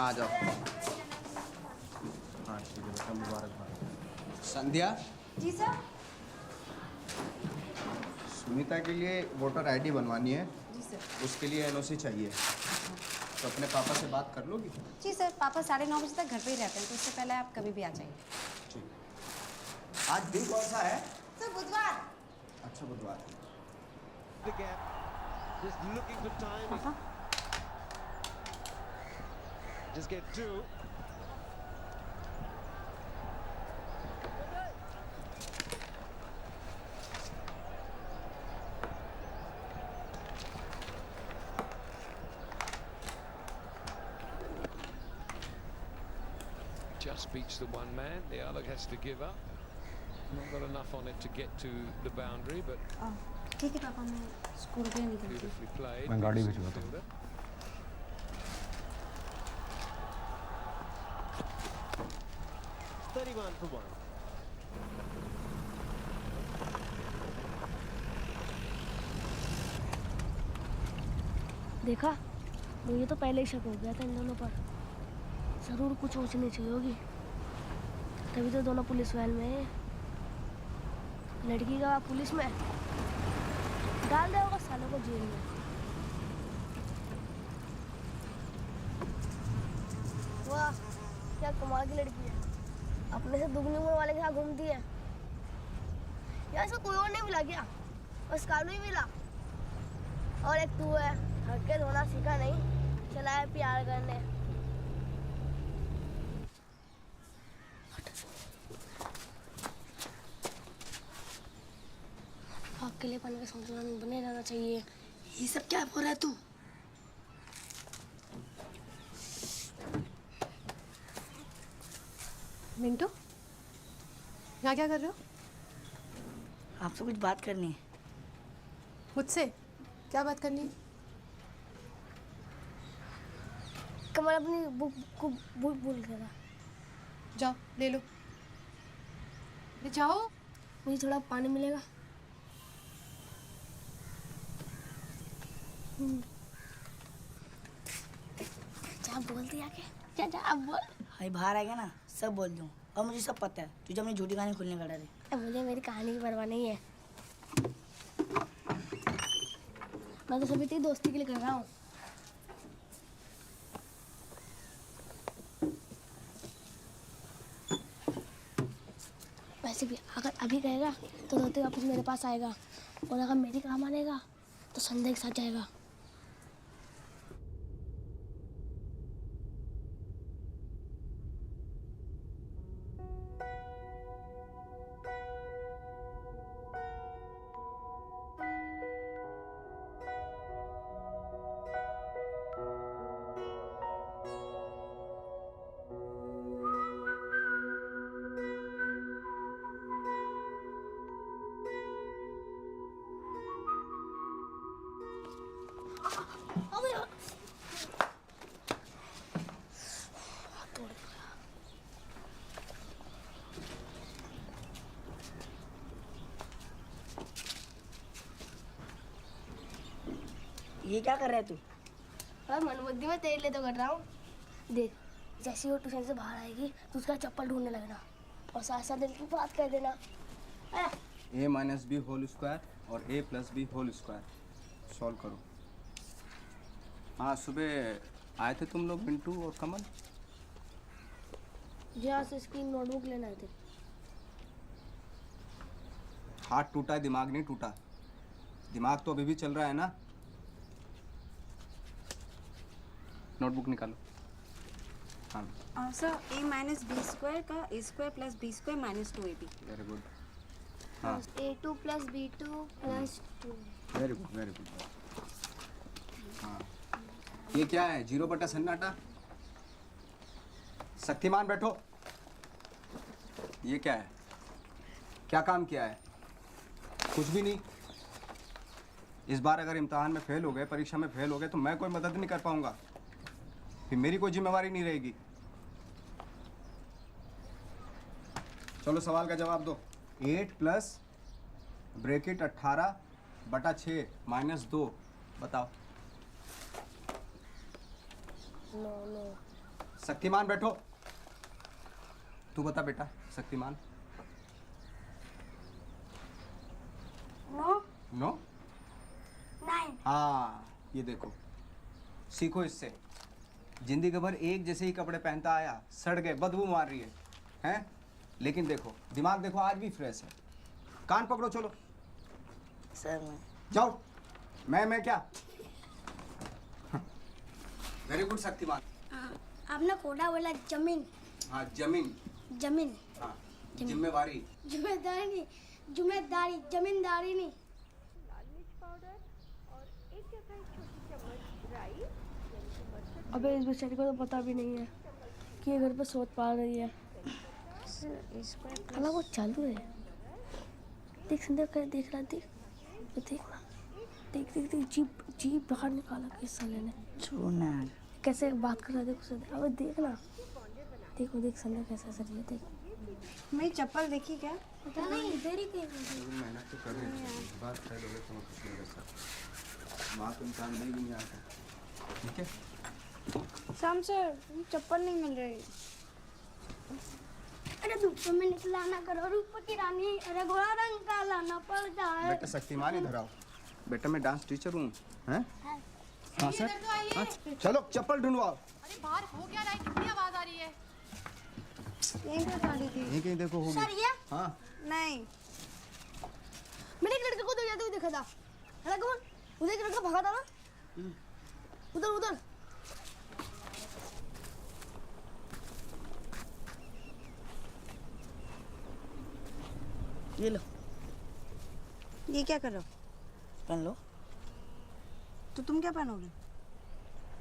आ जाओ। हाँ ठीक है बेटा, मुबारकबाद। संध्या। जी सर। सुनीता के लिए वोटर आईडी बनवानी है। जी सर। उसके लिए एनओसी चाहिए, तो अपने पापा से बात कर लोगी? जी सर, पापा 9:30 बजे तक घर पे ही रहते हैं, तो इससे पहले आप कभी भी आ जाइए। ठीक। आज दिन कौन सा है? सर बुधवार। अच्छा बुधवार। पापा Just get two. Just beats the one man. The other has to give up. Not got enough on it to get to the boundary, but ठीक है पापा, मैं स्कूल के लिए निकलती हूँ। beautifully played. मैं गाड़ी भिजवाता हूँ। Fielder. 31 for 1. देखा, मुझे तो पहले ही शक हो गया था इन दोनों पर। जरूर कुछ ऊँच नीच हुई होगी, तभी तो दोनों पुलिस वैन में है। लड़की का पुलिस में डाल दिया होगा सालों को जेल में। वाह, क्या कमाल की लड़की है, अपने से दुगनी उम्र वाले के साथ घूमती है। यार इसको कोई और नहीं मिला क्या? बस कानू ही मिला। और एक तू है, हल्के धोना सीखा नहीं, चला है प्यार करने। अकेले पन के सोचना नहीं, बने रहना चाहिए। ये सब क्या बोल रहा है तू? मिंटू, यहाँ क्या कर रहे हो? आपसे कुछ बात करनी है। मुझसे क्या बात करनी है? कमल अपनी बुक को भूल गया। जाओ ले लो, ले जाओ। मुझे थोड़ा पानी मिलेगा? जा बोल दिया के, जा अब बोल। भाई बाहर आएगा ना, सब बोल दूँ। और मुझे सब पता है, तुझे अपनी झूठी कहानी खुलने का डर है। मुझे मेरी कहानी की परवाह नहीं है। मैं तो सभी तेरी दोस्ती के लिए कर रहा हूँ। वैसे भी अगर अभी कहेगा तो धोते वापस मेरे पास आएगा, और अगर मेरी काम आनेगा तो संध्या के साथ जाएगा। ये क्या कर रहा है तू? और मनबुद्धि में तेरे लिए तो कर रहा हूँ। देख, जैसे वो ट्यूशन से बाहर आएगी तो उसका चप्पल ढूंढने लगना, और साथ साथ दिल की बात कह देना। a minus B whole square और a plus B whole square solve करो। हाँ सुबह आए थे तुम लोग, मिंटू और कमल। जहाँ से इसकी नोटबुक लेना है थे। हाथ टूटा है, दिमाग नहीं टूटा। दिमाग तो अभी भी चल रहा है ना। नोटबुक निकालो। हाँ sir, a minus B square का a square plus B square minus 2ab। Very good. हाँ a2 plus b2 plus 2। Very good very good. हाँ ये क्या है, 0 बटा सन्नाटा? शक्तिमान बैठो। ये क्या है, क्या काम किया है? कुछ भी नहीं। इस बार अगर इम्तिहान में फेल हो गए, परीक्षा में फेल हो गए, तो मैं कोई मदद नहीं कर पाऊंगा, फिर मेरी कोई जिम्मेवारी नहीं रहेगी। चलो सवाल का जवाब दो। 8 प्लस ब्रैकेट 18 बटा 6 माइनस 2 बताओ। नो नो शक्तिमान बैठो। तू बता बेटा, शक्तिमान। No no? 9 हाँ, ये देखो, सीखो इससे। जिंदगी भर एक जैसे ही कपड़े पहनता आया, सड़ गए, बदबू मार रही है, हैं? लेकिन देखो, दिमाग देखो आज भी फ्रेश है। कान पकड़ो, चलो सर मैं जाओ। मैं क्या? Very good Shaktimaan. आपने कोड़ा बोला जमीन हाँ, जमीन। जमीन हाँ, जिम्मेवारी। जिम्मेदारी नहीं, जिम्मेदारी, जमींदारी नहीं। अबे इस बेचारी को तो पता भी नहीं है कि ये घर पे सोच पा रही है। अला वो चालू है। देख संध्या कर देख रहा, देख वो देखना, देख देख देख जीप जीप बाहर निकाला किस साले ने। छोड़ ना यार। कैसे बात कर रहा है, देख उसे। अबे देखना, देखो देख संध्या कैसे हंस रही है, देख। मेरी चप्पल देखी क्या? पता नहीं इधर ही कहीं मेहनत तो कर रही है, बात कर लोगे तो मैं कुछ नहीं कर सकता। माँ तो इंसान नहीं भी नहीं आता, ठीक है? शाम से चप्पल नहीं मिल रही। अरे धूप में निकला ना करो, रूप की रानी, अरे घोड़ा रंग का लाना पड़ता है। बेटा शक्तिमान इधर आओ। बेटा मैं डांस टीचर हूँ, हैं? हाँ सर। हाँ, चलो चप्पल ढूंढवाओ। अरे बाहर हो क्या रहा है? कितनी आवाज आ रही है? यहीं पे खड़ी थी। यहीं कहीं देखो होगी। सर ये हाँ, नहीं, मैंने एक लड़के को दौड़ जाते हुए देखा था। है कौन? उधर एक लड़का भागा था ना, उधर उधर। ये लो, ये क्या कर रहे हो? पहन लो। तो तुम क्या पहनोगे?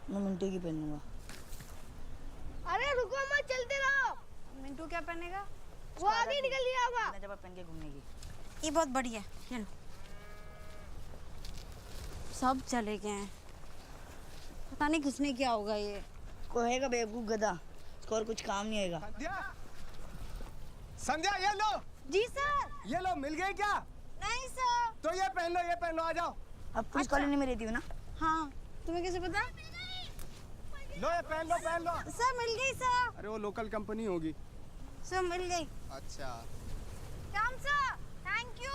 मैं मिंटू की पहनूंगा। अरे रुको मत, चलते रहो। मिंटू क्या पहनेगा? वो आगे निकल लिया होगा। जब पहन के घूमने की। ये बहुत बढ़िया है, ये लो। सब चले गए हैं, पता नहीं किसने क्या होगा ये। कोहेगा बेवकूफ गधा, इसको और कुछ काम नहीं आएगा। संध्या, संध्या ये लो। जी सर। ये लो, मिल गई क्या? नहीं सर। तो ये पहन लो, ये पहन लो, आ जाओ। अब पुलिस कॉलोनी में रहती हो ना? हाँ, तुम्हें कैसे पता? लो ये पहन लो, पहन लो। सर मिल गई सर। अरे वो लोकल कंपनी होगी। सर मिल गई। अच्छा। Ram sir, thank you.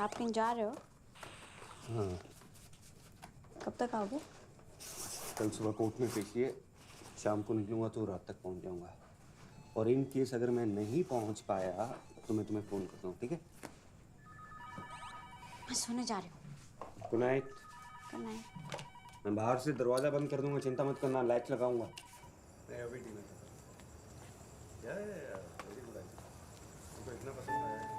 आप कहीं जा रहे हो? हाँ, कब तक आओगे? कल सुबह कोर्ट में पेशी है, शाम को निकलूंगा तो रात तक पहुंच जाऊंगा। और इन केस अगर मैं नहीं पहुंच पाया तो मैं तुम्हें फोन करता हूँ, ठीक है? मैं सोने जा रही हूँ। Good night. Good night. मैं बाहर से दरवाजा बंद कर दूंगा, चिंता मत करना, लाइट लगाऊंगा। इतना पसंद आया।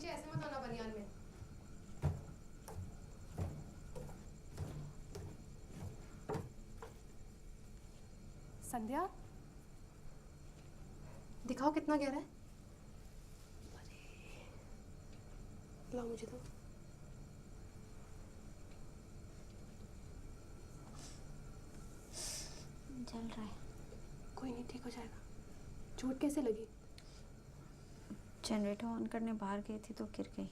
नीचे ऐसे मत आना बनियान में। संध्या, दिखाओ कितना गहरा है। लाओ मुझे तो। जल रहा है। कोई नहीं, ठीक हो जाएगा। चोट कैसे लगी? जनरेटर ऑन करने बाहर गई थी तो गिर गई।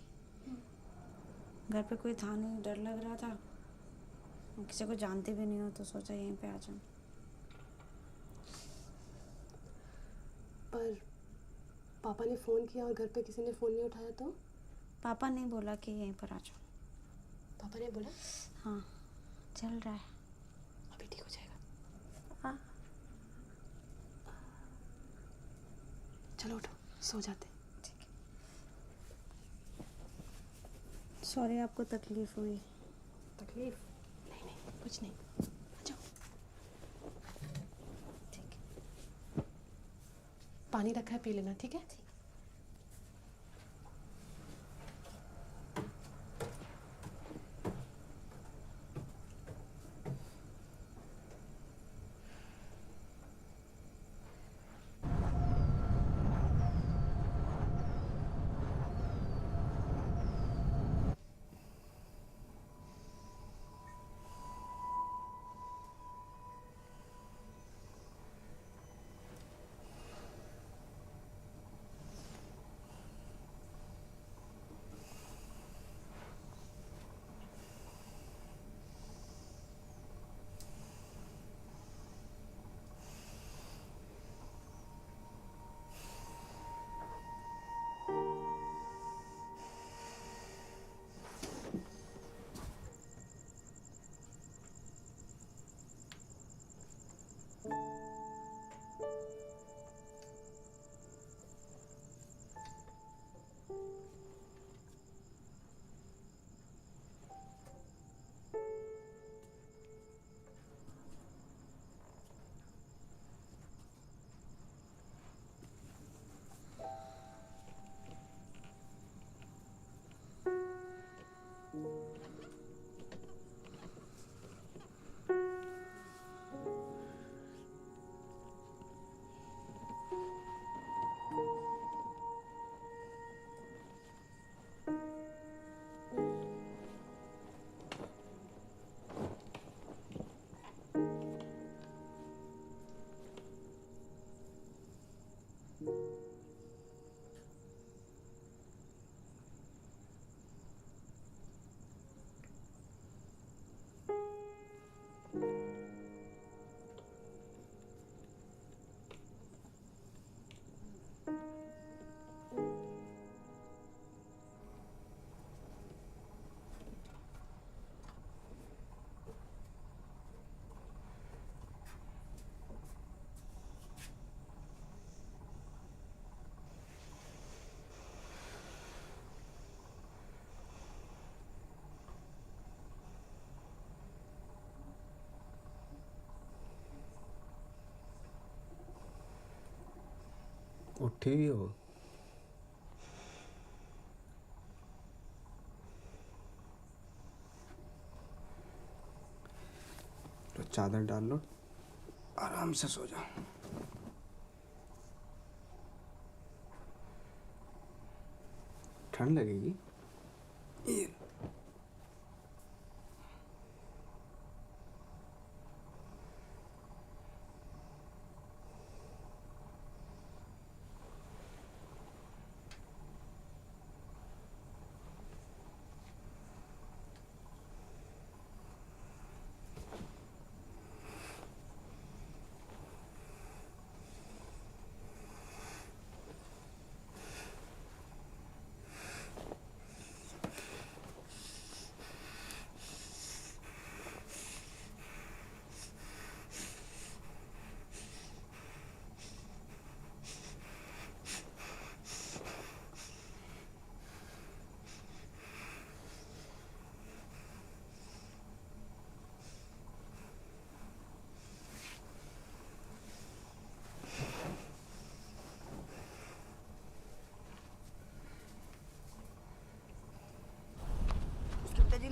घर पे कोई था नहीं, डर लग रहा था। किसी को जानते भी नहीं हो तो सोचा यहीं पे आ जाऊं। पर पापा ने फ़ोन किया और घर पे किसी ने फ़ोन नहीं उठाया तो? पापा ने बोला कि यहीं पर आ जाओ। पापा ने बोला? हाँ, चल रहा है। अभी ठीक हो जाएगा। हाँ। चलो उठो, सो जाते। सॉरी आपको तकलीफ हुई। तकलीफ? नहीं नहीं, कुछ नहीं। आ जाओ। ठीक है। पानी रखा है, पी लेना, ठीक है? उठी ही हो? तो चादर डाल लो, आराम से सो जाओ। ठंड लगेगी। ये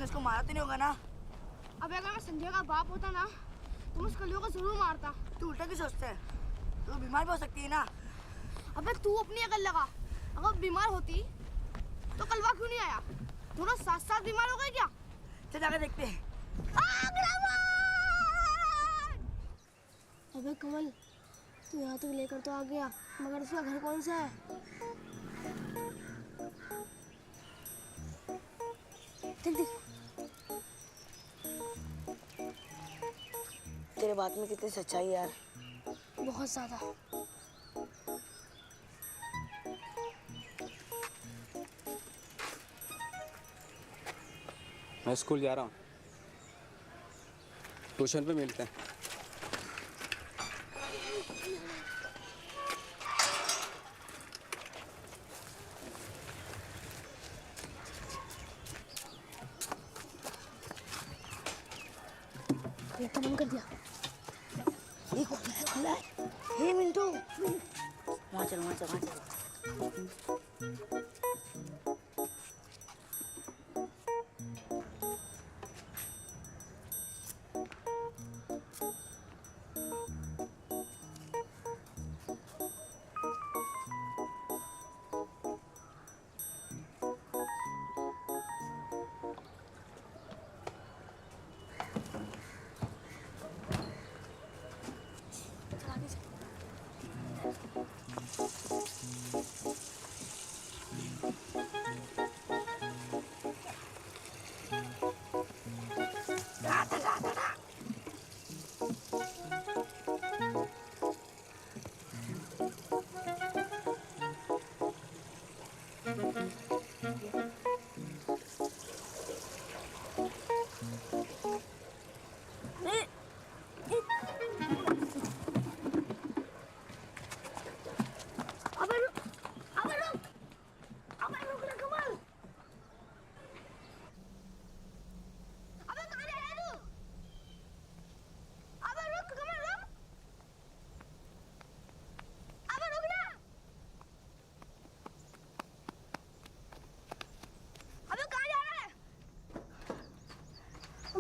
उसको मारा तो नहीं होगा ना? अबे अगर मैं संजय का बाप होता ना तो मैं उस कलियों को जरूर मारता। तू उल्टा क्यों सोचता है? तू बीमार भी हो सकती है ना। अबे तू अपनी अकल लगा, अगर बीमार होती तो कलवा क्यों नहीं आया? दोनों साथ साथ बीमार हो गए क्या? चल जाकर देखते हैं। अबे कमल, तू यहाँ तक लेकर तो आ गया, मगर उसका घर कौन सा है? देख देख, तेरे बात में कितनी सच्चाई है यार। बहुत ज्यादा। मैं स्कूल जा रहा हूँ, ट्यूशन पे मिलते हैं। ये तो बंद कर दिया। ये खुला है। हे मिंटू, वहाँ चल, वहाँ चल, वहाँ चल।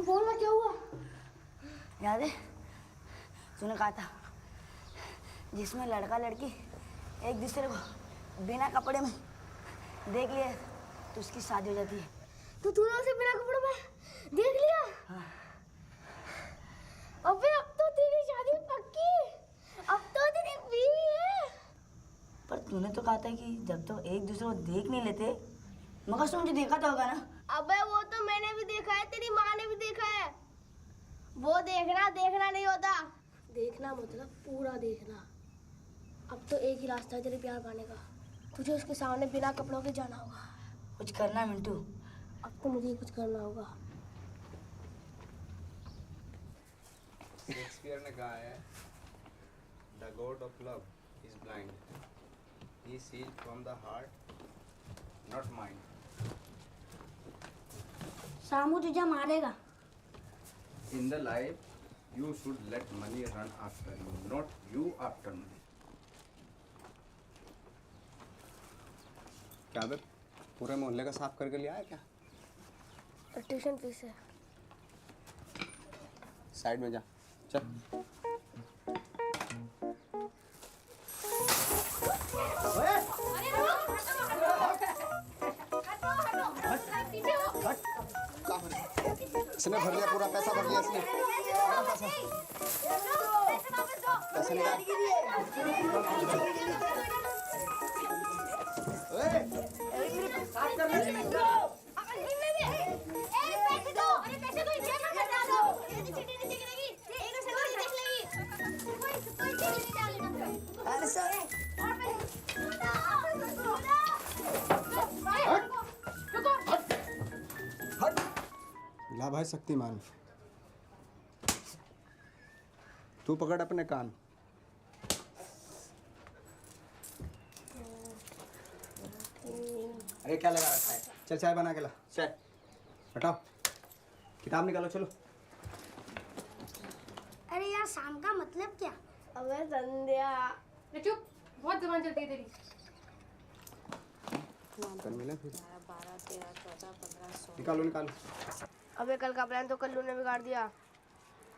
बोलना क्या हुआ? याद है तूने कहा था जिसमें लड़का लड़की एक दूसरे को बिना कपड़े में देख लिया तो उसकी शादी हो जाती है। तो तूने उसे बिना कपड़ों में देख लिया? हाँ। अबे अब तो तेरी शादी पक्की, अब तो तेरी बीवी है। पर तूने तो कहा था कि जब तो एक दूसरे को देख नहीं लेते, मगर तुम मुझे देखा तो होगा ना। अबे वो तो मैंने भी देखा है, तेरी माँ ने भी देखा है। वो देखना देखना नहीं होता, देखना मतलब पूरा देखना। अब तो एक ही रास्ता है तेरे प्यार पाने का, तुझे उसके सामने बिना कपड़ों के जाना होगा। कुछ करना है मिंटू। अब तो मुझे ही कुछ करना होगा। शेक्सपियर ने कहा है, the god of love is blind, he sees from the heart not mind. Samu तुझे मारेगा। In the life, you should let money run after you, not you after money. क्या बे, पूरे मोहल्ले का साफ करके लिया है क्या? ट्यूशन फीस है। साइड में जा, चल। इसने भर लिया, पूरा पैसा भर लिया इसने। पैसा निकाल। ला भाई शक्तिमान, तू पकड़ अपने कान। अरे क्या लगा रखा है? चल चाय बना के ला। चाय हटाओ, किताब निकालो, चलो। अरे यार शाम का मतलब क्या? अबे संध्या। चुप, बहुत जबान चलती है तेरी। कल मिले फिर। 12, 13, 14, 15, 16। निकालो निकालो। अबे कल का प्लान तो कल्लू ने बिगाड़ दिया,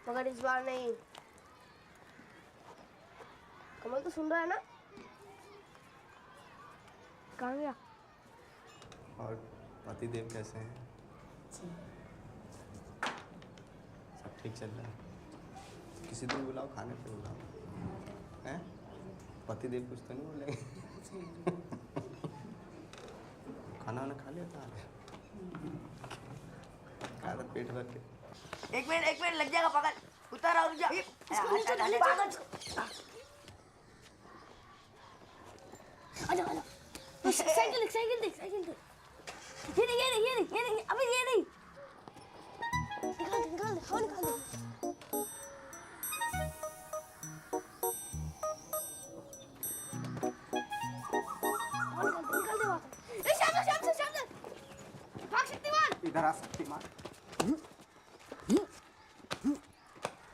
मगर इस बार नहीं। कमल तो सुन रहा है ना? कहाँ गया? और पतिदेव कैसे हैं? सब ठीक चल रहा है? किसी दिन बुलाओ, खाने पे बुलाओ। हैं? पतिदेव कुछ तो नहीं बोलेंगे? खाना वाना खा लिया था? खाया था पेट भर के? एक मिनट लग जाएगा पागल। उतार और जा। आजा आजा। साइकिल देख, साइकिल देख, साइकिल देख। ये नहीं, अबे ये नहीं। निकाल दे, हाँ निकाल दे। निकाल दे वहाँ से। ए शाम। भाग शक्तिमान। इधर आ शक्तिमान।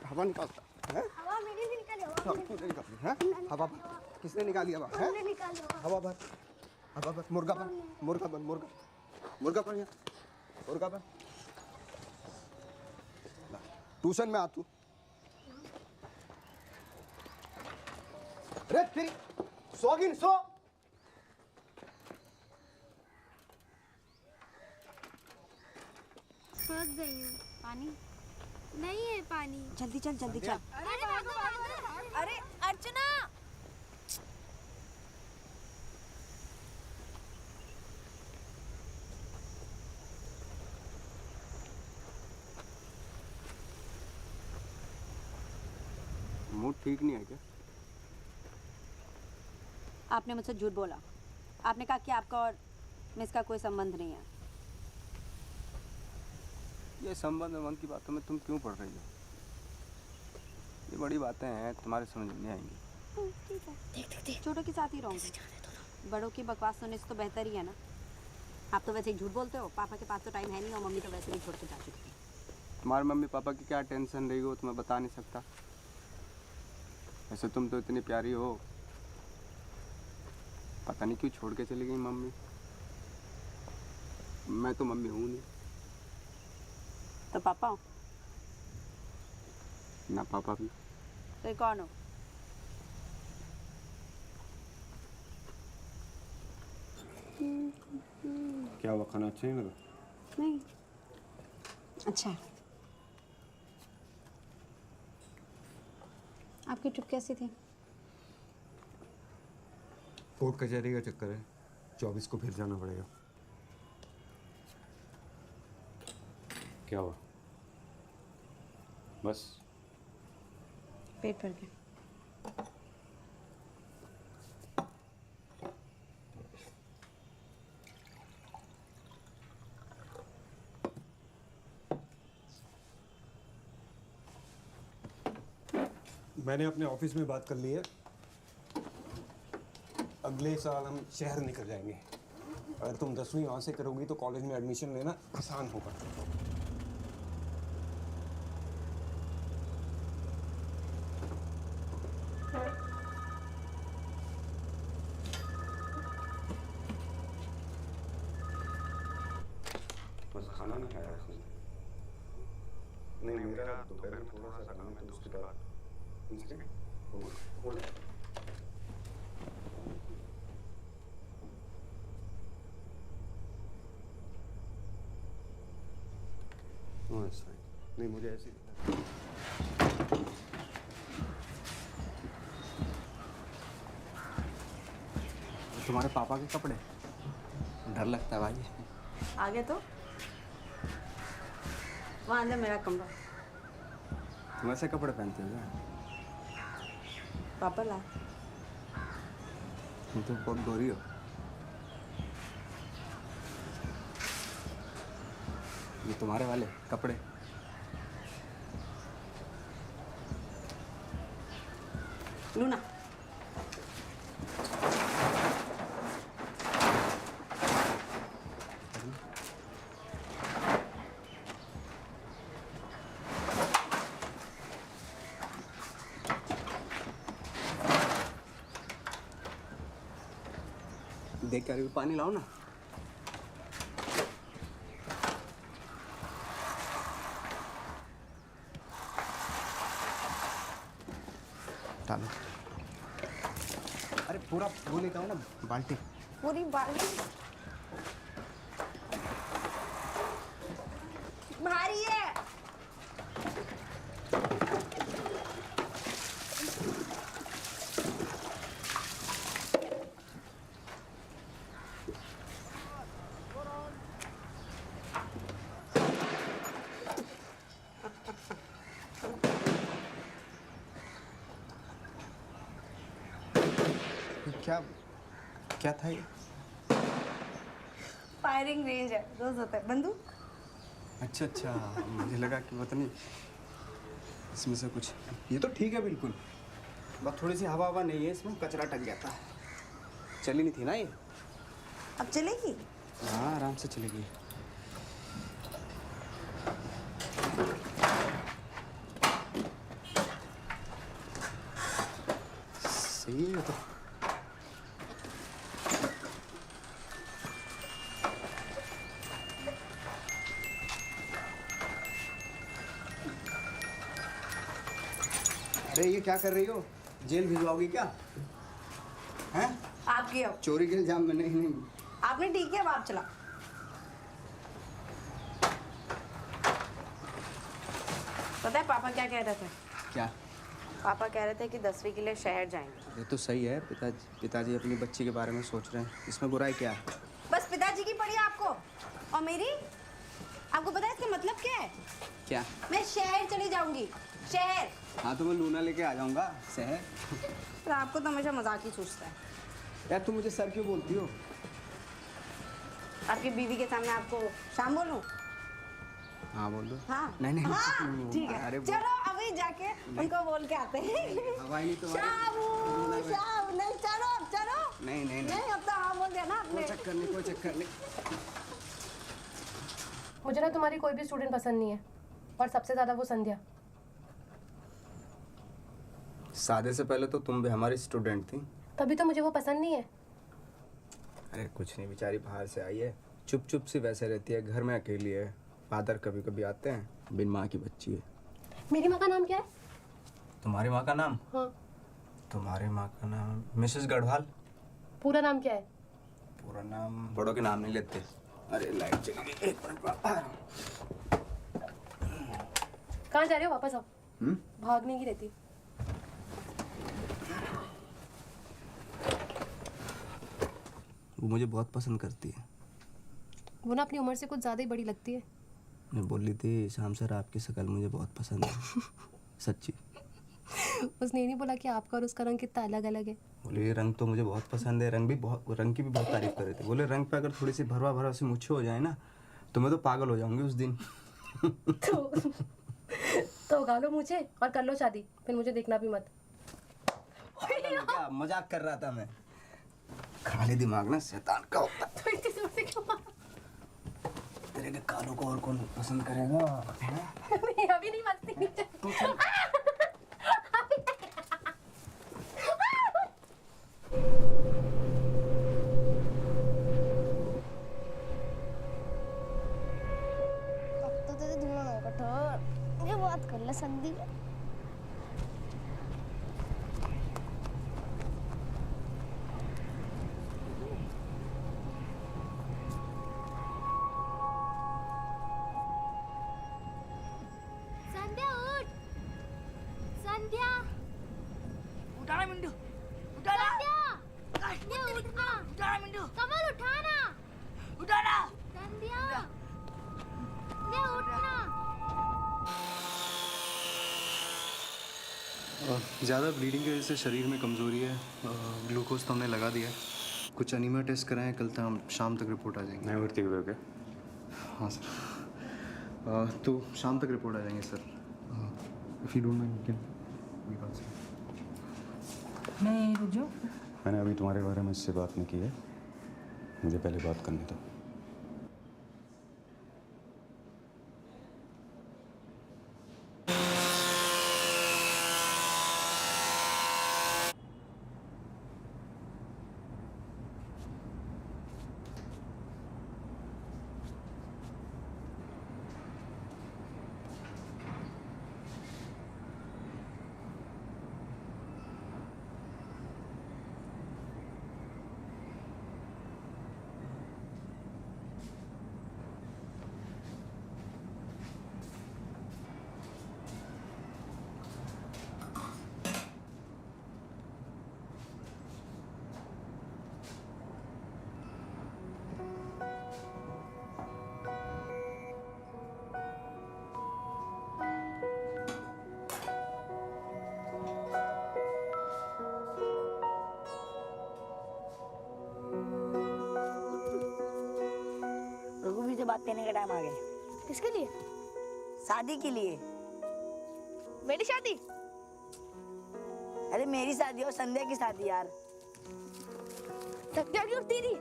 हवा निकालता है? हवा मेरी भी निकाली, हवा क्यों नहीं निकाली है? हवा भर। किसने निकाली हवा? है? मैंने निकाली हवा। हवा भर। मुर्गा बन यहाँ। मुर्गा बन। ट्यूशन में आ तू। अरे तेरी सोगिन सो। फंस गई हूँ। पानी नहीं है पानी। जल्दी चल। अरे अर्चना। मूड ठीक नहीं है क्या? आपने मुझसे झूठ बोला। आपने कहा कि आपका और मिस का कोई संबंध नहीं है। ये संबंध की बातों में तुम क्यों पढ़ रही हो? ये बड़ी बातें हैं, तुम्हारे समझ में नहीं आएंगी। देख छोटों के साथ ही रहूंगी। बड़ों की बकवास सुनने से तो बेहतर ही है ना। आप तो वैसे ही झूठ बोलते हो। पापा के पास तो टाइम है नहीं और मम्मी तो वैसे भी छोड़ के जा चुकी है। तुम्हारे मम्मी पापा की क्या टेंशन रही हो तुम्हें बता नहीं सकता। वैसे तुम तो इतनी प्यारी हो, पता नहीं क्यों छोड़ के चली गई मम्मी। मैं तो मम्मी हूँ नहीं। तो पापा हो? ना पापा भी। तो ये कौन हो? क्या हुआ, खाना अच्छा नहीं लगा? नहीं अच्छा है। आपकी ट्रिप कैसी थी? कोर्ट कचहरी का चक्कर है, 24 को फिर जाना पड़ेगा। क्या हुआ? बस पेट भर गया। मैंने अपने ऑफिस में बात कर ली है। अगले साल हम शहर निकल जाएंगे। अगर तुम 10वीं यहाँ से करोगी तो कॉलेज में एडमिशन लेना आसान होगा। बस खाना नहीं खाया उसने। नहीं, मेरा दोपहर में थोड़ा सा काम है तो उसके बाद हो जाएगा। नहीं, मुझे ऐसे तुम्हारे पापा के कपड़े डर लगता है भाई। आगे तो वहाँ अंदर मेरा कमरा। तुम ऐसे कपड़े पहनते हो क्या? पापा ला। तुम तो बहुत गोरी हो। ये तुम्हारे वाले कपड़े लूना। देख कर पानी लाओ ना। उठा लो। अरे पूरा वो लेता हूँ ना, बाल्टी। पूरी बाल्टी भारी है। क्या क्या था ये? फायरिंग रेंज है, रोज होता है बंदूक। अच्छा अच्छा, मुझे लगा कि पता नहीं इसमें से कुछ। ये तो ठीक है बिल्कुल, बस थोड़ी सी हवा नहीं है इसमें, कचरा टक गया था। चली नहीं थी ना ये। अब चलेगी? हाँ आराम से चलेगी। सही है तो। अरे ये क्या कर रही हो? जेल भिजवाओगी क्या? हैं? आपकी अब चोरी के इल्जाम में? नहीं। आपने ठीक है, अब आप चला। पता है पापा क्या कह रहे थे? क्या? पापा कह रहे थे कि 10वीं के लिए शहर जाएंगे। ये तो सही है, पिताजी अपनी बच्ची के बारे में सोच रहे हैं, इसमें बुराई क्या है? बस पिताजी की पड़ी आपको, और मेरी? आपको पता है इसका मतलब क्या है? क्या? मैं शहर चली जाऊंगी, शहर। हाँ तो मैं लूना लेके आ जाऊंगा शहर। पर आपको तो हमेशा मजाक ही सूझता है। यार तुम मुझे सर क्यों बोलती हो? आपकी बीवी के सामने आपको शाम बोलूं? हाँ बोल दो। हाँ नहीं हाँ, ठीक है। अरे चलो अभी जाके उनको बोल के आते हैं। हवाई नहीं तुम्हारी। शाम नहीं, चलो चलो। नहीं अब तो हाँ बोल दिया ना कोई आपने। चक्कर नहीं। मुझे ना तुम्हारी कोई भी स्टूडेंट पसंद नहीं है, और सबसे ज़्यादा वो संध्या। शादी से पहले तो तुम भी हमारी स्टूडेंट थी। तभी तो मुझे वो पसंद नहीं है। अरे कुछ नहीं, बेचारी बाहर से आई है, चुप सी वैसे रहती है, घर में अकेली है। फादर कभी कभी आते हैं, बिन माँ की बच्ची है। मेरी माँ का नाम क्या है? तुम्हारी माँ का नाम? हाँ। तुम्हारी माँ का नाम मिसेस गढ़वाल। पूरा नाम क्या है? पूरा नाम बड़ों के नाम नहीं लेते। अरे लाइट चली गई, एक मिनट। कहाँ जा रहे हो? वापस आओ। भागने की रहती। वो मुझे बहुत पसंद करती है। वो ना अपनी उम्र से कुछ ज़्यादा ही बड़ी लगती है। मैं बोली थी शाम सर आपकी शक्ल मुझे बहुत पसंद है। सच्ची। उसने ये नहीं बोला कि आपका और उसका रंग कितना अलग अलग है? बोले रंग तो मुझे बहुत पसंद है, रंग की भी बहुत तारीफ कर रहे थे। बोले रंग पे अगर थोड़ी सी भरवा सी मुच्छे हो जाए ना तो मैं तो पागल हो जाऊंगी उस दिन। तो उगा लो मुझे और कर लो शादी, फिर मुझे देखना भी मत। क्या मजाक कर रहा था मैं। खाली दिमाग ना शैतान का होता है। तो इतनी जोर से क्यों मारा? तेरे के कानों को और कौन पसंद करेगा? नहीं अभी नहीं मस्ती। अब तो तेरे दिमाग में कठोर, ये बात कर ले संदीप। संध्या उठ, संध्या उठाना मिंटू, उठाना। संध्या ये उठना, उठाना मिंटू, कमल उठाना, उठाना। संध्या ये उठना। ज़्यादा ब्लीडिंग की वजह से शरीर में कमज़ोरी है। ग्लूकोज तो हमने लगा दिया है, कुछ अनीमिया टेस्ट कराएं, कल तक हम शाम तक रिपोर्ट आ जाएंगे। मैं भर्ती हुए क्या? हाँ सर, तो शाम तक रिपोर्ट आ जाएंगे sir. If you don't mind can we बात से। मैं रुक जाऊँ? मैंने अभी तुम्हारे बारे में इससे बात नहीं की है, मुझे पहले बात करनी था। मम्मी से बात करने का टाइम आ गया। किसके लिए? शादी के लिए। मेरी शादी? अरे मेरी शादी और संध्या की शादी यार। संध्या की और तेरी?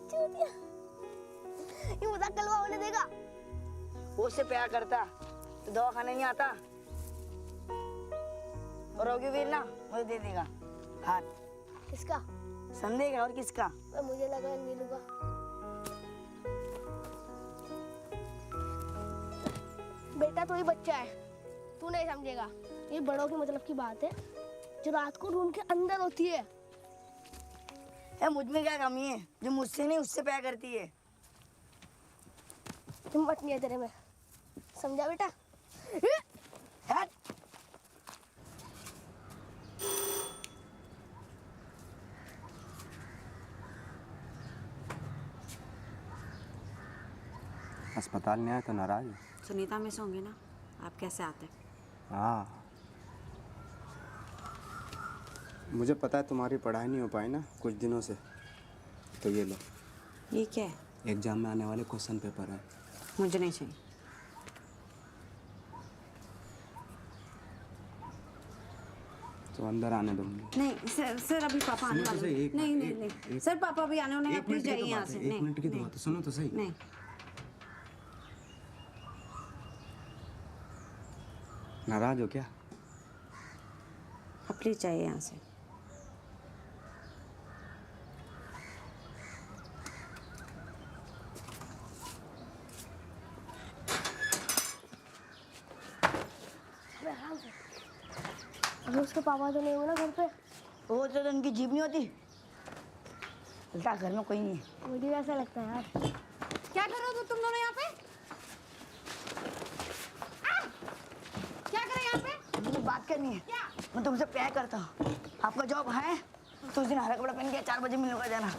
चूतिया। ये मजाक कलवा होने देगा? वो उससे प्यार करता तो दवाखाने नहीं आता। और रघुवीर ना मुझे दे देगा हाथ। किसका? संध्या का। और किसका? मुझे लगा नीलू का। बेटा तो ही बच्चा है, तू नहीं समझेगा। ये बड़ों के मतलब की बात है जो रात को रूम के अंदर होती है। मुझ में क्या कमी है जो मुझसे नहीं उससे प्यार करती है? हिम्मत नहीं है तेरे में, समझा बेटा? हट। अस्पताल में आए तो नाराज है? सुनीता में से होंगे ना, आप कैसे आते? हाँ, मुझे पता है तुम्हारी पढ़ाई नहीं हो पाई ना कुछ दिनों से, तो ये लो। ये क्या है? एग्जाम में आने वाले क्वेश्चन पेपर है। मुझे नहीं चाहिए। तो अंदर आने दूंगी। नहीं सर, सर अभी पापा आने वाले हैं। नहीं नहीं नहीं सर, पापा अभी आने वाले हैं, आप प्लीज जाइए यहाँ से। एक मिनट की तो बात है, सुनो तो सही। नहीं, नाराज हो क्या? आप प्लीज जाइए यहाँ से। अभी उसके पापा तो नहीं हो ना घर पे? वो तो उनकी जीभ नहीं होती। उल्टा घर में कोई नहीं है। मुझे ऐसा लगता है यार। क्या कर रहे हो तुम दोनों यहाँ पे? क्या कर रहे हैं यहाँ पे? मुझे बात करनी है। मैं तुमसे प्यार करता हूँ। आपका जॉब है तो उस दिन हरा कपड़ा पहन के 4 बजे मिलने का जाना।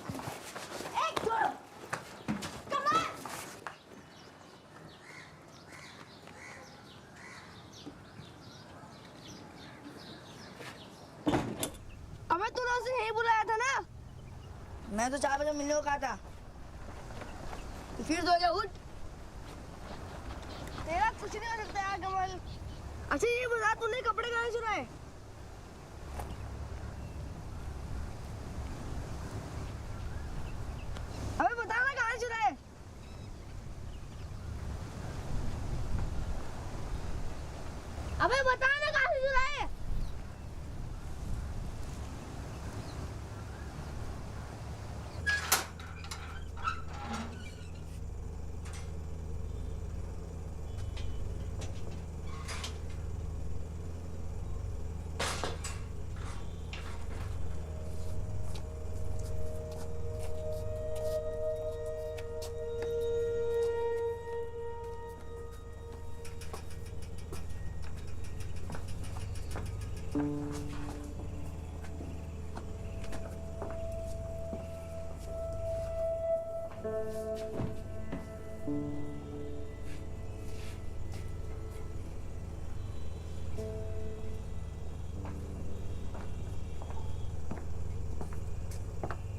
अबे तूने उसे यही बुलाया था ना? मैं तो 4 बजे मिलने को कहा था। तो फिर सो जा, उठ। तेरा कुछ नहीं हो सकता यार कमल। अच्छा ये बता, तूने कपड़े कहाँ से चुराए? अबे बता ना कहाँ से चुराए? अबे बता ना कहाँ से चुराए?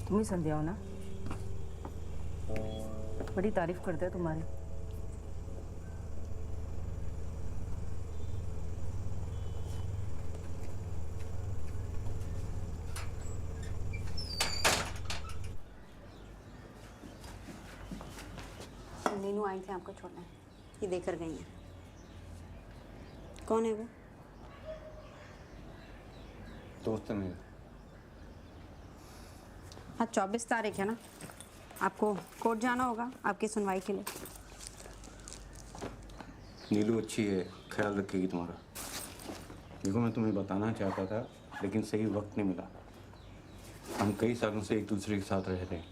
तुम ही संध्या हो ना? बड़ी तारीफ करते हैं तुम्हारी। नीनू आई थी आपको छोड़ने, ये देकर गई हैं। कौन है वो? दोस्त है मेरा। आज 24 तारीख है ना, आपको कोर्ट जाना होगा आपकी सुनवाई के लिए। नीलू अच्छी है, ख्याल रखेगी तुम्हारा। देखो मैं तुम्हें बताना चाहता था लेकिन सही वक्त नहीं मिला। हम कई सालों से एक दूसरे के साथ रह रहे हैं।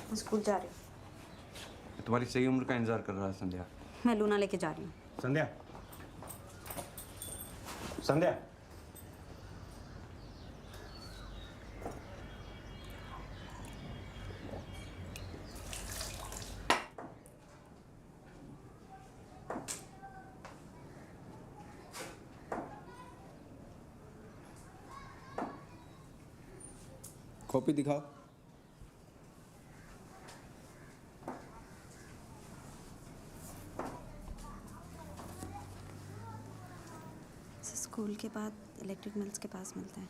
मैं स्कूल जा रही हूँ। तुम्हारी सही उम्र का इंतजार कर रहा है संध्या। मैं लूना लेके जा रही हूँ। संध्या, संध्या। कॉपी दिखाओ। स्कूल के बाद इलेक्ट्रिक मिल्स के पास मिलता है।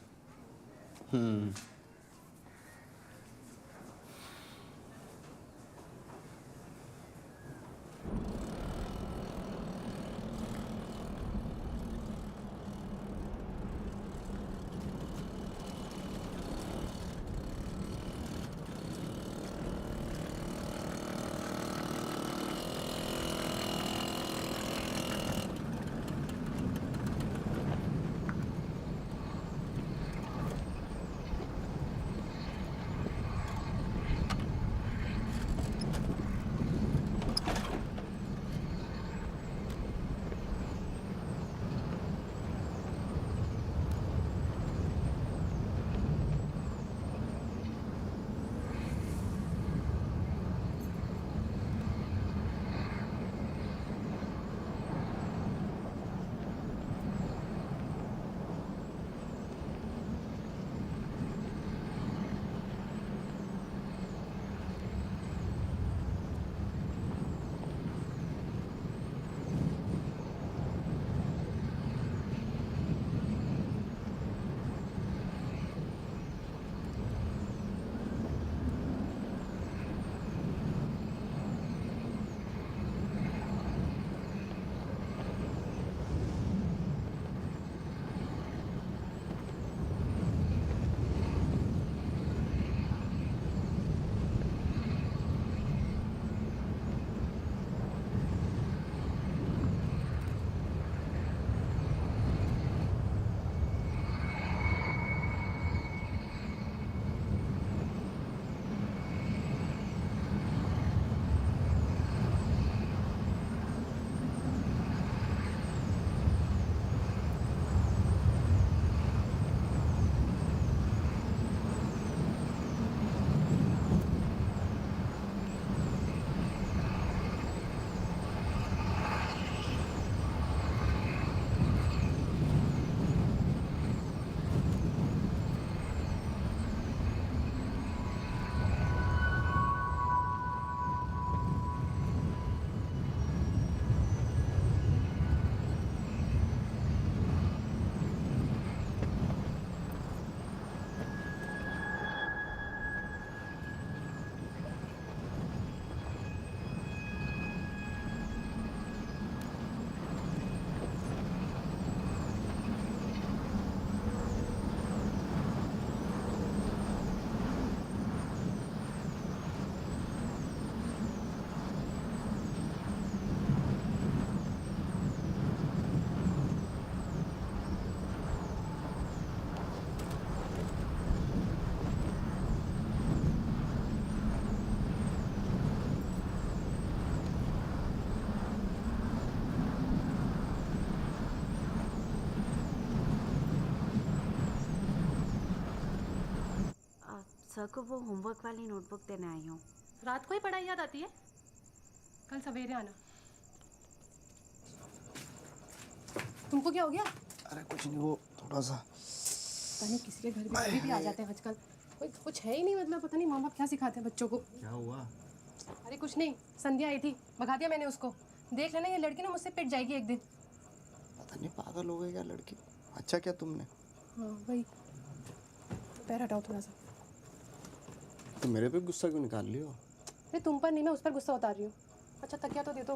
सर को वो होमवर्क वाली नोटबुक देने आई हूँ। रात को ही पढ़ाई याद आती है? कल सवेरे आना। तुमको क्या हो गया? अरे कुछ नहीं, वो थोड़ा सा पता नहीं किसी के घर में कभी भी आ जाते हैं आजकल। कोई कुछ है ही नहीं, मतलब पता नहीं माँ बाप क्या सिखाते हैं बच्चों को। क्या हुआ? अरे कुछ नहीं, संध्या आई थी, भगा दिया मैंने उसको। देख लेना ये लड़की ना मुझसे पिट जाएगी एक दिन। पता नहीं पागल हो गई क्या लड़की। अच्छा क्या तुमने? हाँ वही, पैर हटाओ थोड़ा सा। तो मेरे पे गुस्सा क्यों निकाल लियो? नहीं तुम पर नहीं, मैं उस पर गुस्सा उतार रही हूँ। अच्छा तकिया तो दे दो।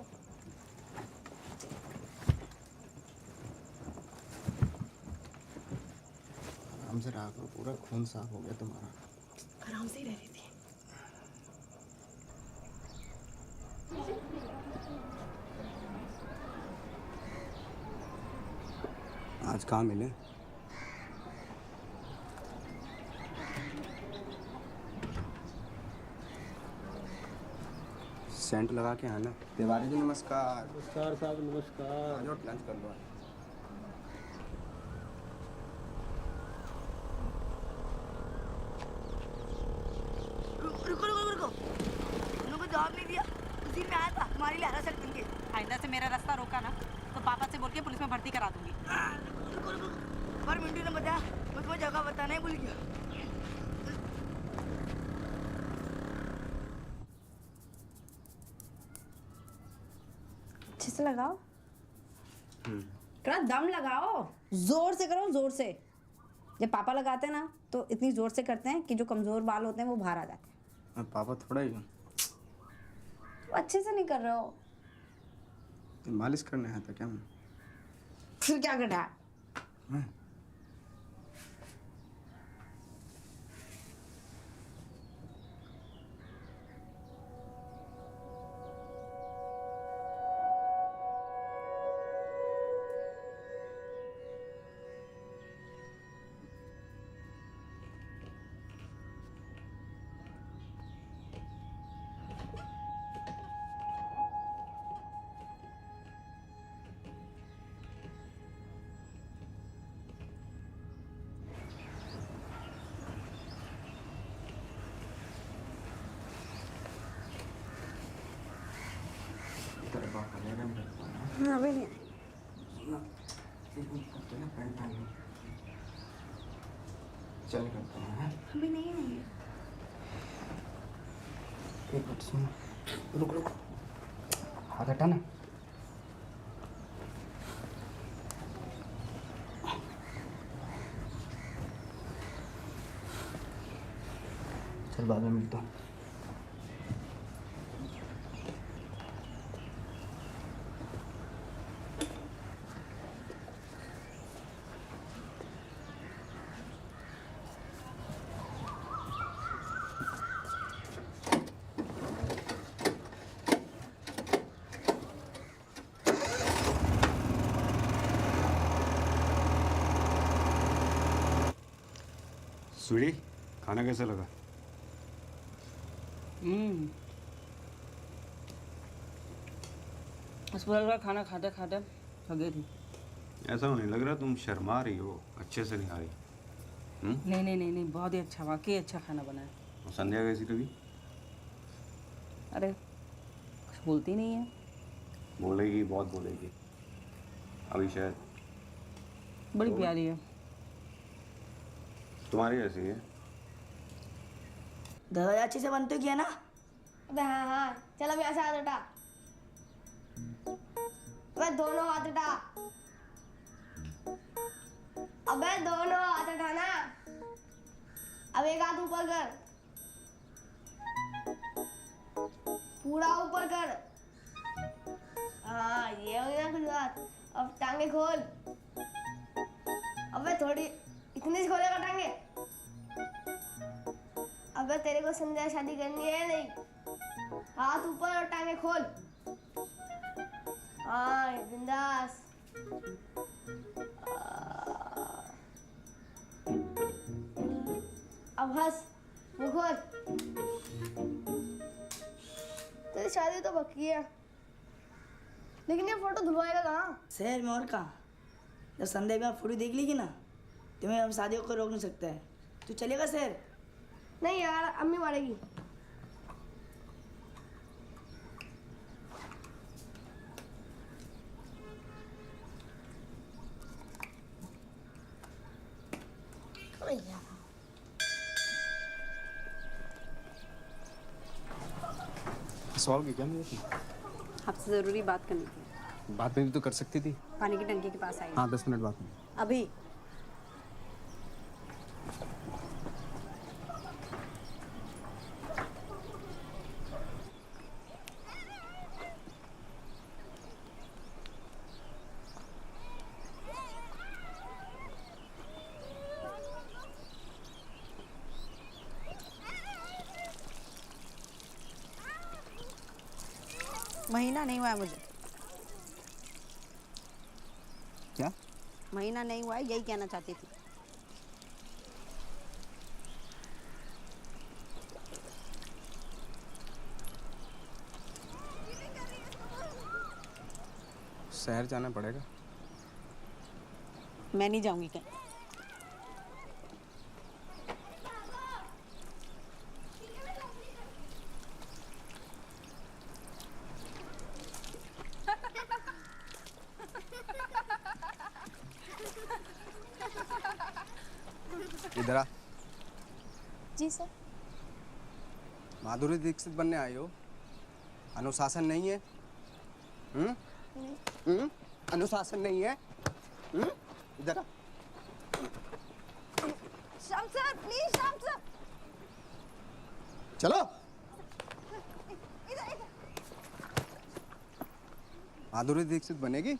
आराम से रहा करो, पूरा खून साफ हो गया तुम्हारा। आराम से ही रह रही थी। आज कहाँ मिले? सेंट लगा के आना। तिवारी जी नमस्कार। नमस्कार साहब, नमस्कार। आ जाओ, लंच कर लो। रुको रुको रुको, उन लोगों को जवाब नहीं दिया। उसी में आया था तुम्हारी लहरा सर बन के। आइंदा से मेरा रास्ता रोका ना तो पापा से बोल के पुलिस में भर्ती करा दूंगी। रुको रुको, पर मिंटू ने बताया, मैं तुम्हें जगह बताना ही भूल गया। अच्छे से लगाओ, थोड़ा दम लगाओ, जोर से करो, जोर से। जब पापा लगाते हैं ना तो इतनी जोर से करते हैं कि जो कमजोर बाल होते हैं वो बाहर आ जाते हैं। पापा थोड़ा ही तो अच्छे से नहीं कर रहे हो। मालिश करने आया था क्या मैं? फिर क्या कर रहा है? अभी नहीं चल करते हैं। अभी नहीं है। एक मिनट सुन, रुक रुक, हाथ हटा ना। चल बाद में मिलता हूँ। स्वीटी, खाना कैसा लगा? अस्पताल का खाना खाते खाते थक गई थी। ऐसा नहीं लग रहा, तुम शर्मा रही हो, अच्छे से नहीं खा रही। नहीं नहीं नहीं नहीं, बहुत ही अच्छा, वाकई अच्छा खाना बना है। और संध्या कैसी लगी? अरे कुछ बोलती नहीं है। बोलेगी, बहुत बोलेगी। अभी शायद बड़ी प्यारी है। तुम्हारी कैसी है? दादा अच्छे से बनते किया ना? अबे हाँ हाँ, चल अब यहाँ से हाथ उठा। अबे दोनों हाथ उठा। अबे दोनों हाथ उठाना। अब एक हाथ ऊपर कर, पूरा ऊपर कर। हाँ ये हो गया कुछ बात। अब टांगे खोल। अबे थोड़ी इतनी खोलेगा टांगे? अबे तेरे को संध्या शादी करनी है नहीं? हाथ ऊपर और टांगे खोल। हाँ बिंदास। अब हंस, मुंह खोल। तेरी शादी तो पक्की है, लेकिन ये फोटो धुलवाएगा कहाँ? शहर में और कहाँ? जब संध्या में फोटो देख लेगी ना, तुम्हें हम शादियों को रोक नहीं सकते हैं। तू चलेगा शहर? नहीं यार, अम्मी मारेगी। सॉल्व की क्या मुझे? आपसे ज़रूरी बात करनी थी। बात में भी तो कर सकती थी। पानी की टंकी के पास आई। हाँ 10 मिनट बाद में। अभी महीना नहीं हुआ है मुझे। क्या? महीना नहीं हुआ है, यही कहना चाहती थी। शहर जाना पड़ेगा। मैं नहीं जाऊंगी कहीं। इधर आ। जी सर। माधुरी दीक्षित बनने आई हो? अनुशासन नहीं है? अनुशासन नहीं है? इधर आ। Shyam sir please, Shyam sir चलो। माधुरी दीक्षित बनेगी?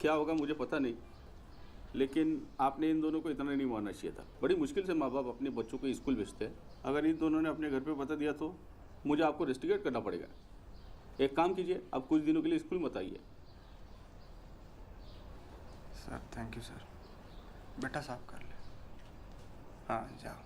क्या होगा मुझे पता नहीं, लेकिन आपने इन दोनों को इतना नहीं मानना चाहिए था। बड़ी मुश्किल से माँ बाप अपने बच्चों को स्कूल भेजते हैं। अगर इन दोनों ने अपने घर पे बता दिया तो मुझे आपको रेस्टिकेट करना पड़ेगा। एक काम कीजिए, आप कुछ दिनों के लिए स्कूल मत आइए। Sir thank you sir. बेटा साफ कर ले। हाँ जाओ।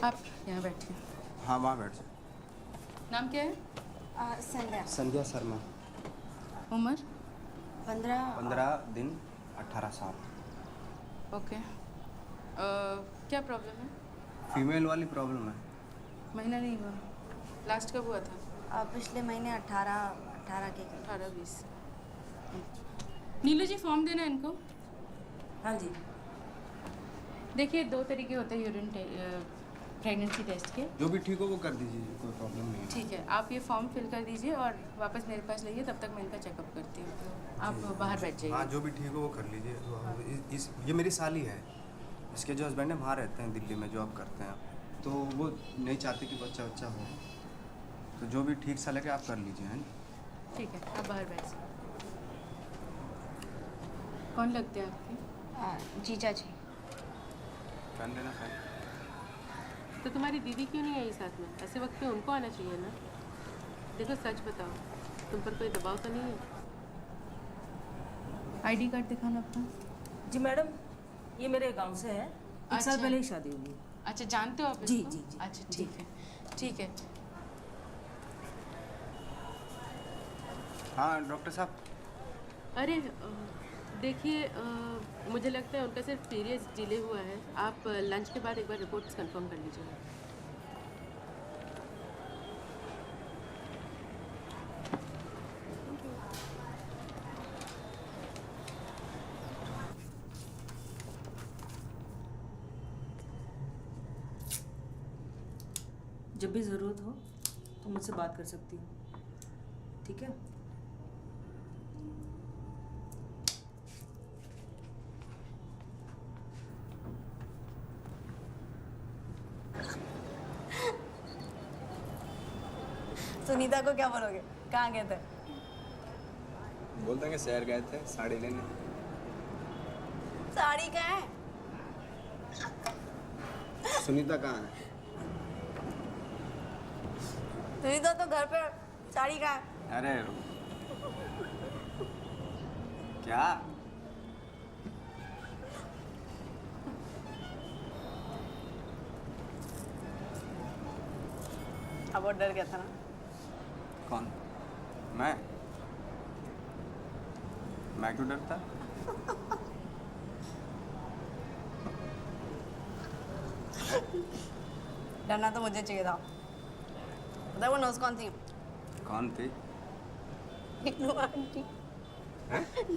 आप यहाँ बैठिए। हाँ वहाँ बैठ जाओ। नाम क्या है? संध्या। संध्या शर्मा। उम्र? 15 दिन 18 साल। ओके। क्या प्रॉब्लम है? फीमेल वाली प्रॉब्लम है। महीना नहीं हुआ? लास्ट कब हुआ था? पिछले महीने 18 के 18-20। नीलू जी फॉर्म देना इनको। हाँ जी। देखिए 2 तरीके होते हैं यूरिन प्रेगनेंसी टेस्ट के। जो भी ठीक हो वो कर दीजिए, कोई प्रॉब्लम नहीं है। ठीक है, आप ये फॉर्म फिल कर दीजिए और वापस मेरे पास लाइए, तब तक मैं इनका चेकअप करती हूँ। आप बाहर बैठ जाइए। हाँ जो भी ठीक हो वो कर लीजिए। ये मेरी साली है, इसके जो हस्बैंड है बाहर रहते हैं, दिल्ली में जॉब करते हैं, तो वो नहीं चाहते कि बच्चा हो, तो जो भी ठीक सा लगे आप कर लीजिए। हैं ठीक है, आप बाहर बैठ जाइए। कौन लगते हैं आपके? जीजा जी। कर लेना खाली। तो तुम्हारी दीदी क्यों नहीं आई साथ में? ऐसे वक्त पे उनको आना चाहिए ना। देखो सच बताओ, तुम पर कोई दबाव तो नहीं है? आईडी कार्ड दिखाना अपना। जी मैडम, ये मेरे गांव से है। एक साल पहले ही शादी हुई है। अच्छा, जानते हो आप इसको? जी जी जी। अच्छा ठीक है, ठीक है। हाँ डॉक्टर साहब। अरे देखिए मुझे लगता है उनका सिर्फ पीरियड्स डिले हुआ है। आप लंच के बाद एक बार रिपोर्ट्स कंफर्म कर लीजिएगा। जब भी ज़रूरत हो तो मुझसे बात कर सकती हो, ठीक है? सुनीता को क्या बोलोगे? कहाँ गए थे? बोल देंगे शहर गए थे साड़ी लेने। साड़ी कहाँ है? सुनीता कहाँ है? सुनीता तो घर पे, साड़ी कहाँ है? अरे क्या? अब वो डर गया था ना। कौन? मैं क्यों डरता? डरना तो मुझे चाहिए था। पता है वो नोज कौन थी? कौन थी? नीनू आंटी।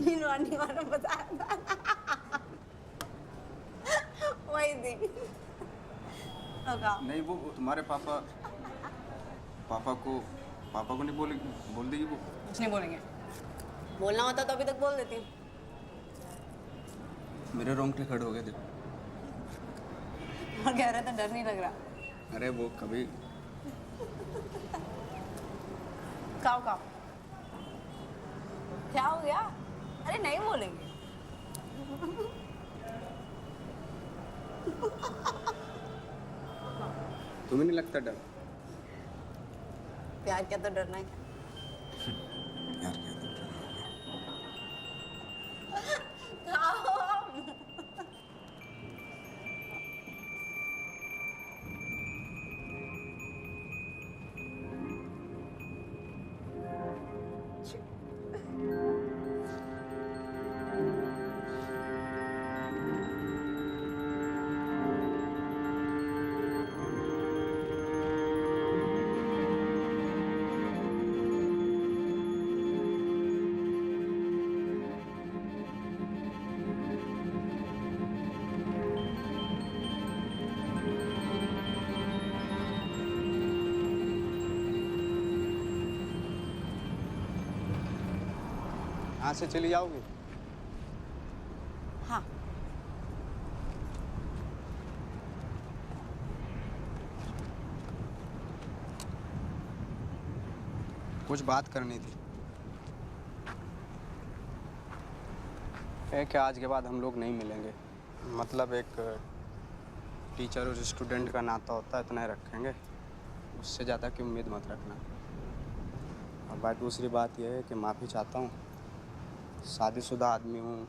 नीनू आंटी वाला बताया था। वही थी। नहीं वो तुम्हारे पापा को नहीं बोल देगी वो? कुछ नहीं बोलेंगे। बोलना होता तो अभी तक बोल देती। मेरे रोंगटे खड़े हो गए थे। और कह रहे थे डर नहीं लग रहा। अरे वो कभी खाओ खाओ। क्या हो गया? अरे नहीं बोलेंगे। तुम्हें नहीं लगता डर? प्यार क्या तो डरना है क्या? यार क्या तो डर? यहाँ से चली जाओगी? हाँ। कुछ बात करनी थी। एक आज के बाद हम लोग नहीं मिलेंगे। मतलब एक टीचर और स्टूडेंट का नाता होता है, इतना ही रखेंगे। उससे ज़्यादा की उम्मीद मत रखना। और बात दूसरी बात यह है कि माफ़ी चाहता हूँ। शादीशुदा आदमी हूँ,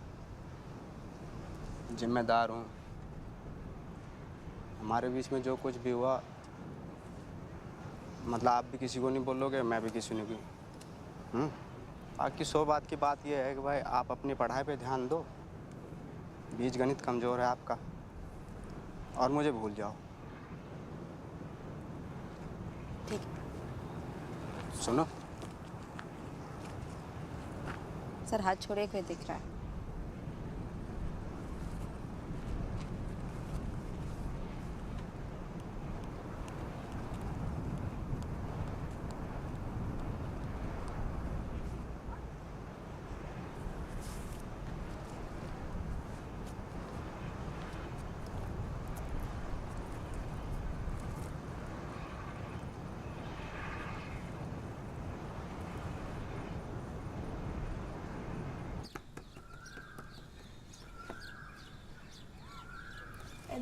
जिम्मेदार हूँ। हमारे बीच में जो कुछ भी हुआ, मतलब आप भी किसी को नहीं बोलोगे, मैं भी किसी ने भी। बाकी 100 बात की बात यह है कि भाई आप अपनी पढ़ाई पे ध्यान दो। बीजगणित कमज़ोर है आपका, और मुझे भूल जाओ। ठीक। सुनो सर, हाथ छोड़े कोई दिख रहा है?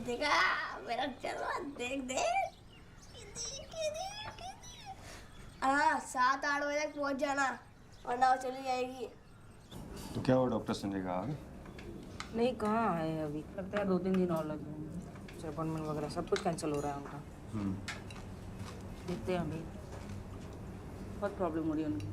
देखा मेरा चलवा, देख देख। हाँ, 7-8 बजे तक पहुंच जाना, वरना वो चली जाएगी। तो क्या हुआ, डॉक्टर संजय का आ गए? नहीं, कहाँ आए अभी। लगता है 2-3 दिन और लग जाएंगे। अपॉइंटमेंट वगैरह सब कुछ कैंसिल हो रहा है उनका। देखते हैं अभी, बहुत प्रॉब्लम हो रही है उनकी।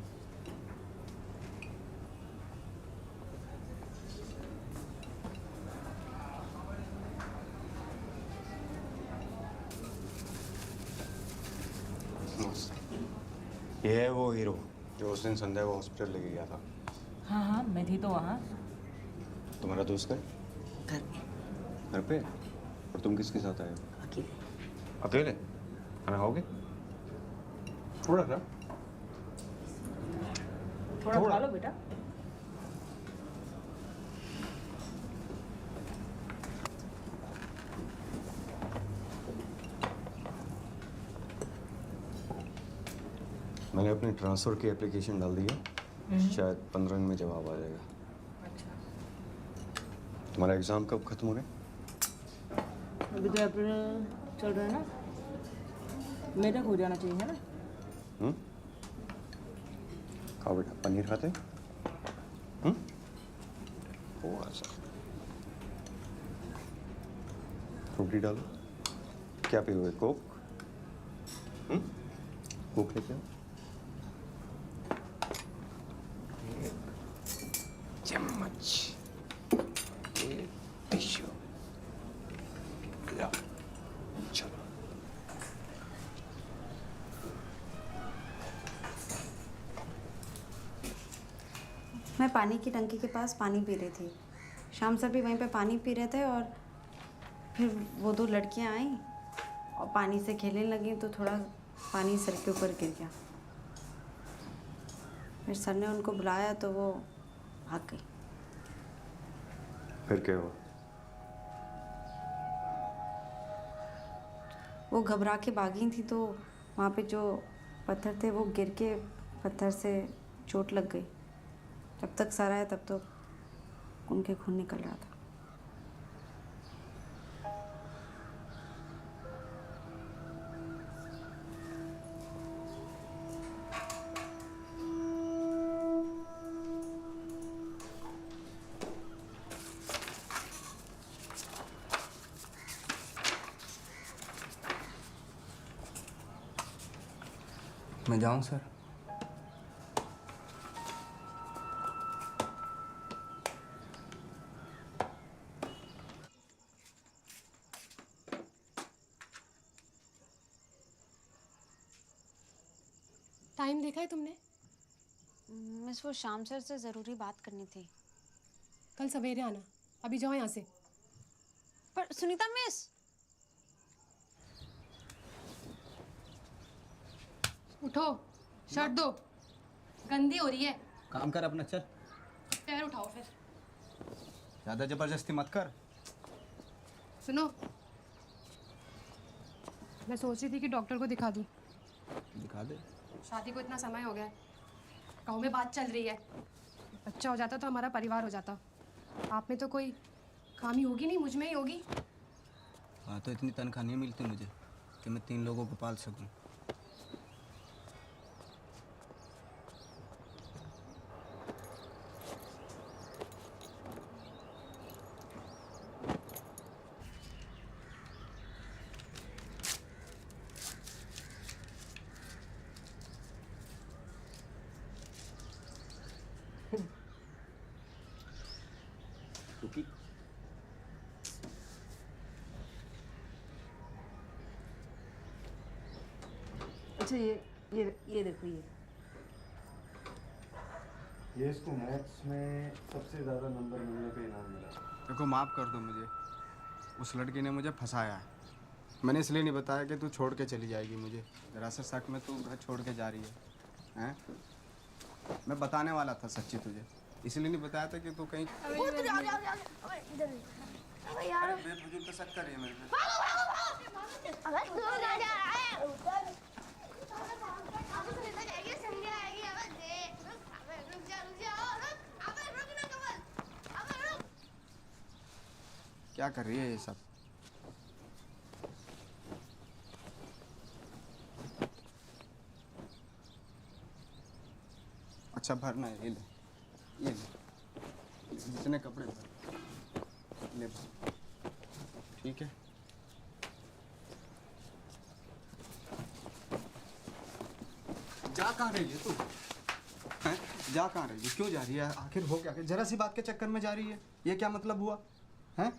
ये है वो हीरो जो उस दिन संध्या को हॉस्पिटल लेके गया था। हाँ हाँ, मैं थी तो वहाँ। तुम्हारा दोस्त है घर घर पे? और तुम किसके साथ आए हो? अकेले। अकेले? खाना खाओगे? थोड़ा सा थोड़ा खा लो बेटा। मैंने अपनी ट्रांसफ़र की एप्लीकेशन डाल दी है, शायद 15 दिन में जवाब आ जाएगा। अच्छा। तुम्हारा एग्ज़ाम कब खत्म हो रहा है? अभी तो अप्रैल चल रहा है ना, मई तक हो जाना चाहिए, है ना? खाओ बेटा, पनीर खाते? थोड़ा सा रोटी डालो। क्या पियोगे? कोक? कोक लेके आओ। चम्मच, टिश्यू, चलो। मैं पानी की टंकी के पास पानी पी रही थी। शाम सर भी वहीं पे पानी पी रहे थे और फिर वो दो लड़कियां आईं और पानी से खेलने लगी तो थोड़ा पानी सर के ऊपर गिर गया। फिर सर ने उनको बुलाया तो वो भाग गई। फिर क्या हुआ? वो घबरा के भागी थी तो वहाँ पे जो पत्थर थे वो गिर के पत्थर से चोट लग गई। जब तक सर आया तब तो उनके खून निकल रहा था। मैं जाऊं सर? टाइम देखा है तुमने? मिस वो शाम सर से ज़रूरी बात करनी थी। कल सवेरे आना, अभी जाओ यहाँ से। पर सुनीता मिस, उठो, शर्ट दो, गंदी हो रही है। काम कर अपना, चल। पैर उठाओ फिर। ज़्यादा ज़बरदस्ती मत कर। सुनो, मैं सोच रही थी कि डॉक्टर को दिखा दूं। दिखा दे। शादी को इतना समय हो गया है, गाँव में बात चल रही है। बच्चा हो जाता तो हमारा परिवार हो जाता। आप में तो कोई खामी होगी नहीं, मुझ में ही होगी। हाँ, तो इतनी तनख्वाह नहीं मिलती मुझे कि मैं 3 लोगों को पाल सकूं। अच्छा, ये देखो, ये इसको मैथ्स में सबसे ज़्यादा नंबर मिलने पे इनाम मिला। देखो, माफ़ कर दो मुझे। उस लड़की ने मुझे फंसाया है। मैंने इसलिए नहीं बताया कि तू छोड़ के चली जाएगी मुझे। दरअसल शक में तू घर छोड़ के जा रही है, हैं? मैं बताने वाला था सच्ची तुझे, इसलिए नहीं बताया था कि तू कहीं यार बेफजूल का शक कर रही है मेरे पे। क्या कर रही है ये सब? अच्छा, भरना है, ये ले, जितने कपड़े भर ले भर। ठीक है। जा कहाँ रही है तू? हैं? जा कहाँ रही है? क्यों जा रही है? आखिर हो क्या? जरा सी बात के चक्कर में जा रही है? ये क्या मतलब हुआ? हैं?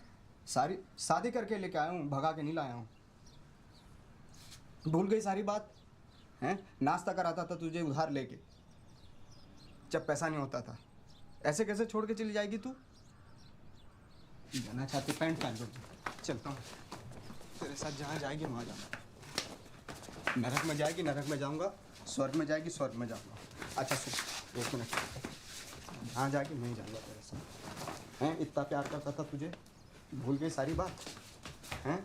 सारी शादी करके लेके आया हूँ, भगा के नहीं लाया हूँ। भूल गई सारी बात? हैं? नाश्ता कराता था तुझे उधार लेके, जब पैसा नहीं होता था। ऐसे कैसे छोड़ के चली जाएगी तू? जाना चाहती पैंट पहन लो, चलता हूँ तेरे साथ। जहाँ जाएगी वहाँ जाऊँगा। नरक में जाएगी नरक में जाऊँगा, स्वर्ग में जाएगी स्वर्ग में जाऊँगा। अच्छा सुन, 1 मिनट। जहाँ जाएगी मैं ही जाऊँगा तेरे साथ। हैं? इतना प्यार करता था तुझे, भूल गई सारी बात? हैं?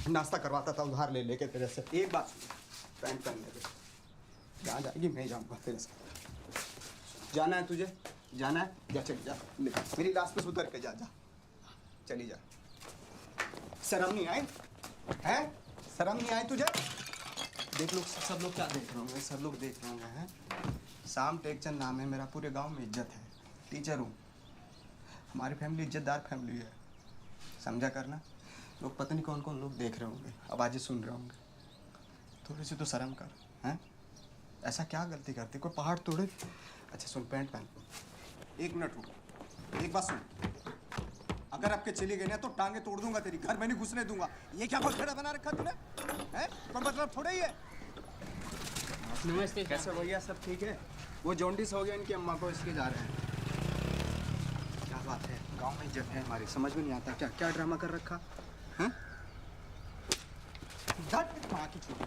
नाश्ता करवाता था उधार ले लेके तेरे से। एक बात सुन, पैंट पहन ले, जहाँ जाएगी मैं ही जाऊँगा तेरे साथ। जाना है तुझे? जाना है? जा, चली जा, ले मेरी लाश पे उतर के जा, जा चली जा। शर्म नहीं आई? हैं? शर्म नहीं आई तुझे? देख लोग, सब लोग क्या देख रहे होंगे, सब लोग देख रहे होंगे। हैं? शाम टेकचंद नाम है मेरा, पूरे गांव में इज्जत है, टीचर हूँ। हमारी फैमिली इज्जतदार फैमिली है, समझा करना। लोग पता नहीं कौन कौन लोग देख रहे होंगे, आवाज़ें सुन रहे होंगे। थोड़ी सी तो शर्म कर। हैं? ऐसा क्या गलती करती, कोई पहाड़ तोड़े? अच्छा सुन, पैंट पहन। 1 मिनट रुक, एक बात सुन, अगर आपके चली गई ना तो टांगे तोड़ दूंगा तेरी, घर में नहीं घुसने दूंगा। ये क्या बखेड़ा बना रखा तूने? हैं? कोई मतलब थोड़ा ही है। नमस्ते। कैसे भैया, सब ठीक है? वो जॉन्डिस हो गया इनकी अम्मा को, इसके जा रहे हैं। क्या बात है, गांव में इज्जत है हमारी, समझ में नहीं आता क्या क्या ड्रामा कर रखा। हैं? माँ की छोटी।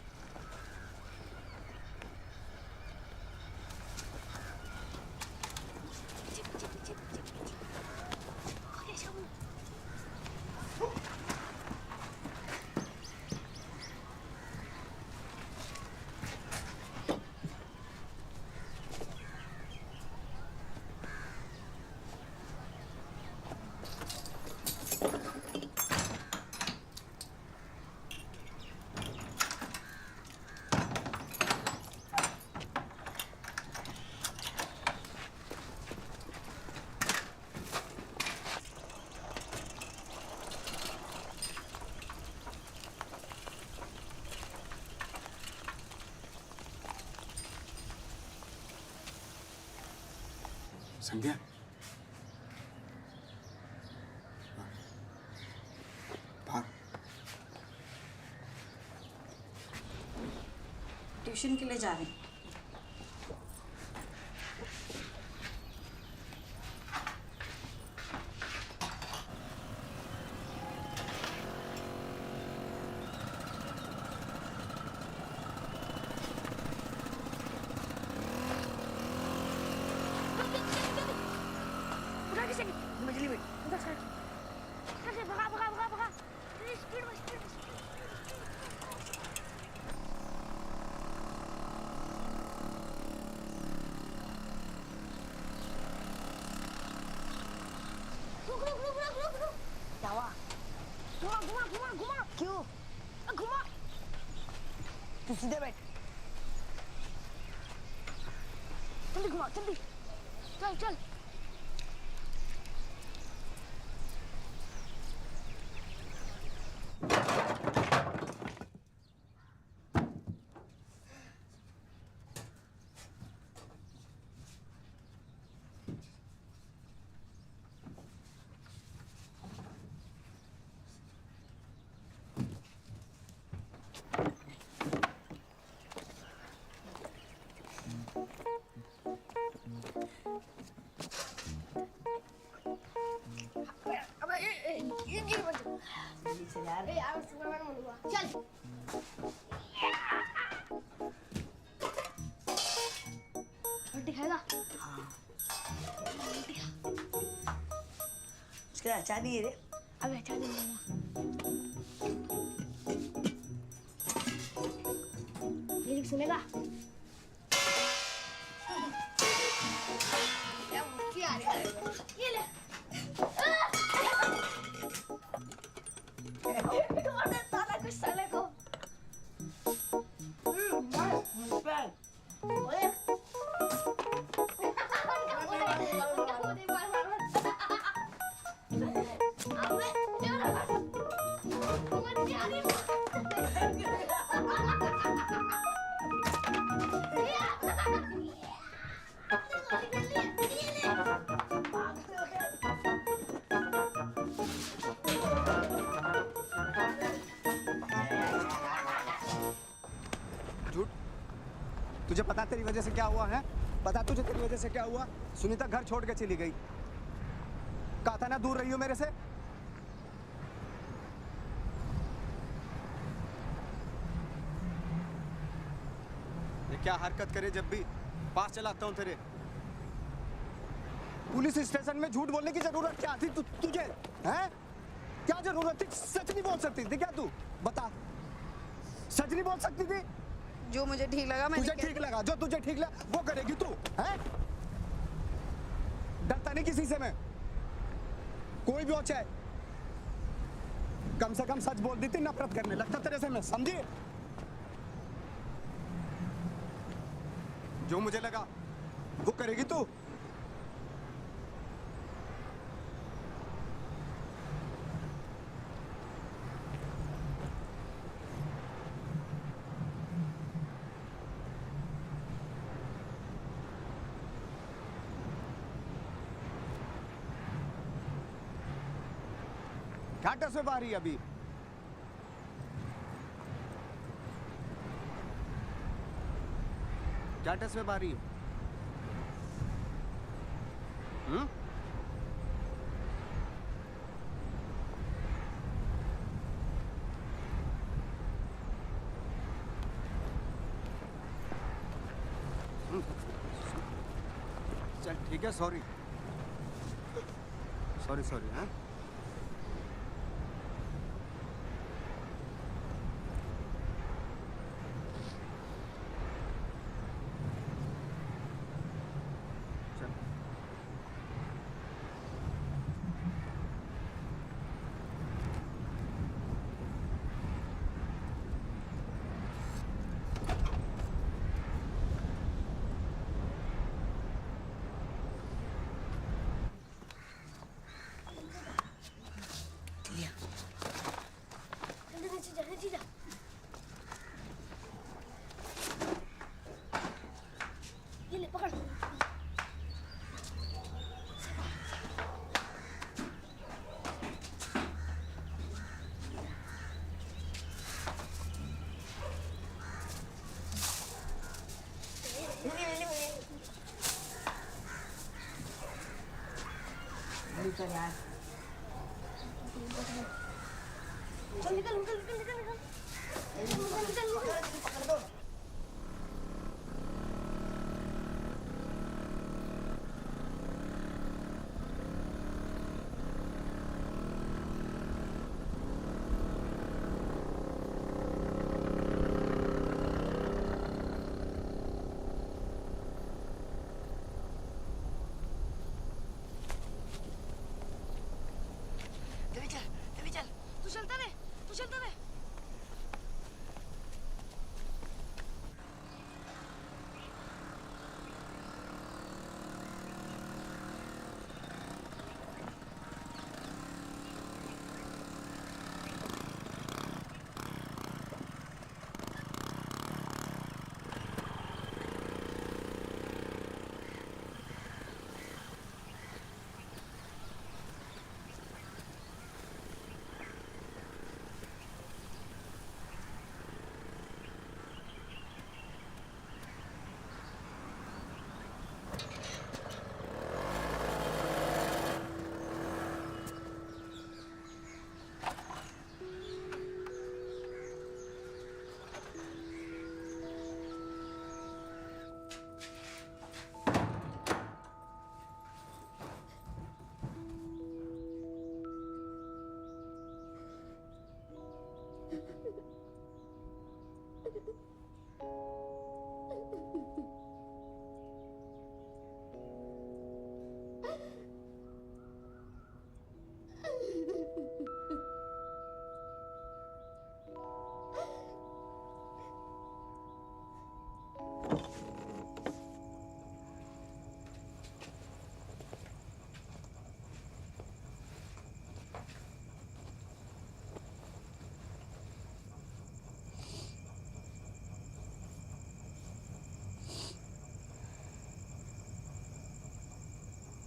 संध्या, ट्यूशन के लिए जा रहे हैं। मछली में भगा भगा भगा भगा, स्पीड में स्पीड में। रुक रुक रुक रुक रुक रुक। क्या हुआ? घुमा घुमा घुमा घुमा। क्यों? घुमा। तू सीधे बैठ, जल्दी घुमा जल्दी, चल चल। यार सुपरमैन बनूंगा, चल। रोटी खाएगा? उसके अचार नहीं है रे। अबे अचार नहीं लेगा। लिरिक्स सुनेगा? क्या मुश्किल आ रही है? ये ले। साला कुछ साले को। तुझे पता तेरी वजह से क्या हुआ है? पता तुझे तेरी वजह से क्या हुआ? सुनीता घर छोड़ के चली गई। कहा था ना दूर रही हो मेरे से। ये क्या हरकत करे जब भी पास चलाता हूं तेरे। पुलिस स्टेशन में झूठ बोलने की जरूरत क्या थी तुझे? हैं? क्या जरूरत थी? सच नहीं बोल सकती थी क्या तू? बता, सच नहीं बोल सकती थी? जो मुझे ठीक लगा मैंने तुझे ठीक लगा, जो तुझे ठीक लगा वो करेगी तू, हैं? डरता नहीं किसी से मैं, कोई भी हो चाहे। कम से कम सच बोल दी थी, नफरत करने लगता तेरे से मैं, समझी? जो मुझे लगा वो करेगी तू। क्या टस में रही अभी? क्या टस में रही है? चल ठीक है, सॉरी सॉरी सॉरी। हाँ ये ले पकड़। चल यार, चल निकल निकल निकल निकल निकल निकल निकल पकड़ दो। तू चलता रहे, तू चलता रहे।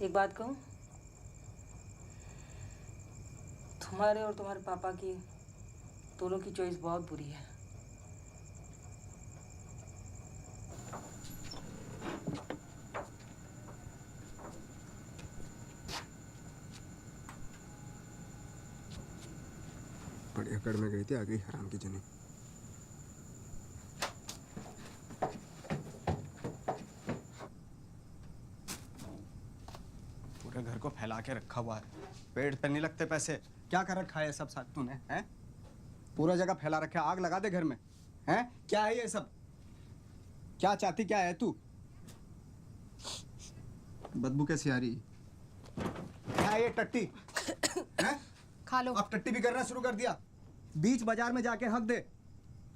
एक बात कहूँ, तुम्हारे और तुम्हारे पापा की दोनों की चॉइस बहुत बुरी है। खड़ी अकड़ में गई थी, आ गई हराम की जनी। पूरे घर को फैला के रखा हुआ है, पेट पे नहीं लगते पैसे। क्या कर रखा है सब साथ तूने, हैं? पूरा जगह फैला रखा है, आग लगा दे घर में, हैं? क्या है ये सब? क्या चाहती क्या है तू? बदबू कैसी आ रही? क्या है ये टट्टी? हैं? खा लो। अब टट्टी भी करना शुरू कर दिया। बीच बाजार में जाके हक दे,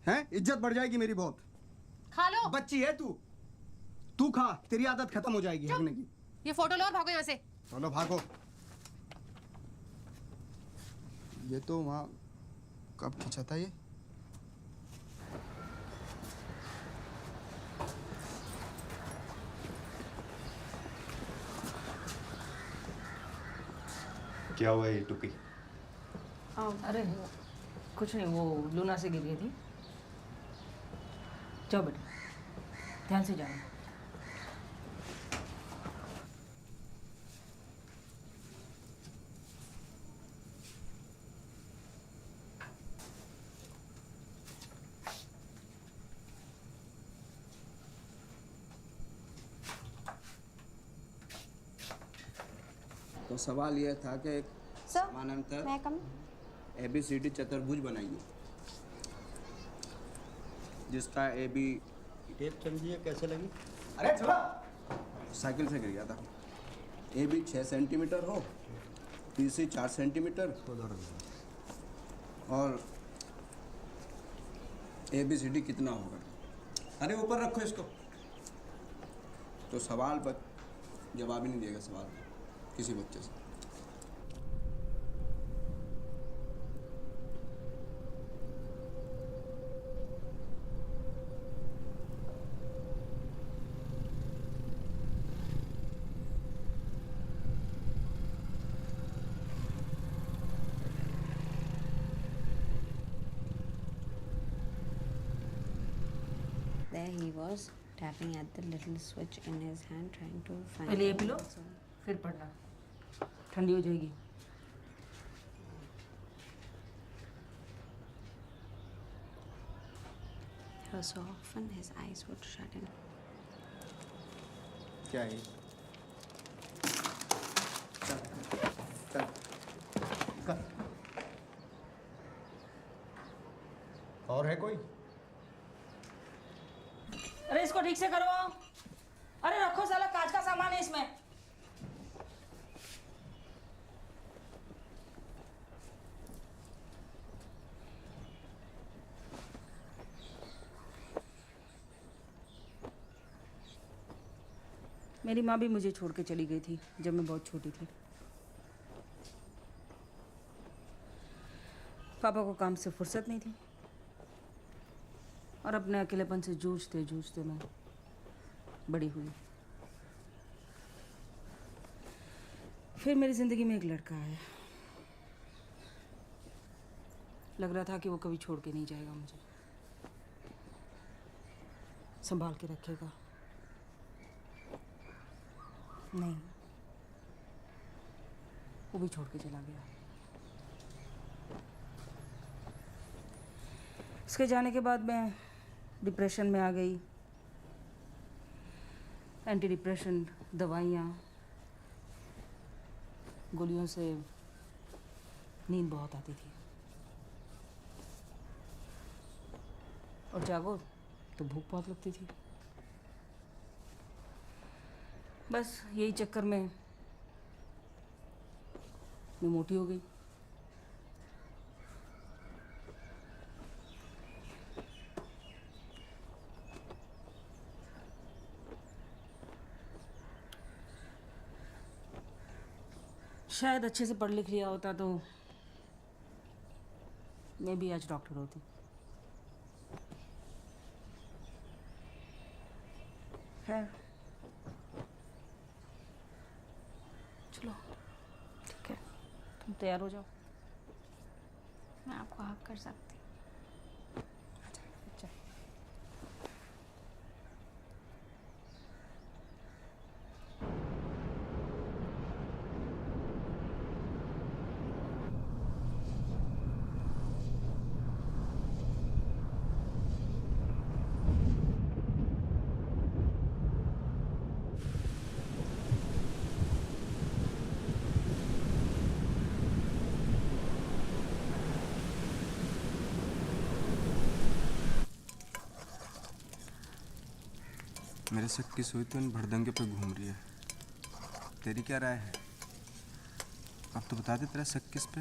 हैं? इज्जत बढ़ जाएगी मेरी बहुत। खा लो। बच्ची है तू, तू खा, तेरी आदत खत्म हो जाएगी हकने की। ये फोटो लो और भागो यहाँ से। चलो भागो। ये तो वहाँ कब खींचा था ये? क्या हुआ ये टुकी? अरे कुछ नहीं, वो लूना से गिर गई थी। जाओ बेटा, ध्यान से जाना। तो सवाल यह था कि सर, समानांतर मैं कम ABCD चतुर्भुज बनाइए, जिसका AB टेप समझिए कैसे लगी? अरे चलो, साइकिल से गिर गया था। AB 6 सेंटीमीटर हो, BC 4 सेंटीमीटर और ABCD कितना होगा? अरे ऊपर रखो इसको। तो सवाल पर जवाब ही नहीं देगा सवाल किसी बच्चे से। There he was, tapping at the little switch in his hand, trying to find. पहले ये the पी लो, answer. फिर पढ़ना, ठंडी हो जाएगी। So often his eyes would shut in. क्या है? चल, चल, कर। और है कोई? अरे इसको ठीक से करो। अरे रखो, साला कांच का सामान है इसमें। मेरी माँ भी मुझे छोड़ के चली गई थी जब मैं बहुत छोटी थी। पापा को काम से फुर्सत नहीं थी और अपने अकेलेपन से जूझते जूझते मैं बड़ी हुई। फिर मेरी ज़िंदगी में एक लड़का आया। लग रहा था कि वो कभी छोड़ के नहीं जाएगा, मुझे संभाल के रखेगा। नहीं, वो भी छोड़ के चला गया। उसके जाने के बाद मैं डिप्रेशन में आ गई। एंटी डिप्रेशन दवाइयाँ, गोलियों से नींद बहुत आती थी और जागो तो भूख बहुत लगती थी। बस यही चक्कर में मैं मोटी हो गई। शायद अच्छे से पढ़ लिख लिया होता तो मैं भी आज डॉक्टर होती। खैर चलो ठीक है, तुम तैयार हो जाओ। मैं आपको हक कर सकती। अच्छा। मेरे से किस हुई तो इन भड़दंगे पे घूम रही है। तेरी क्या राय है? अब तो बता दे तेरा शक किस पे?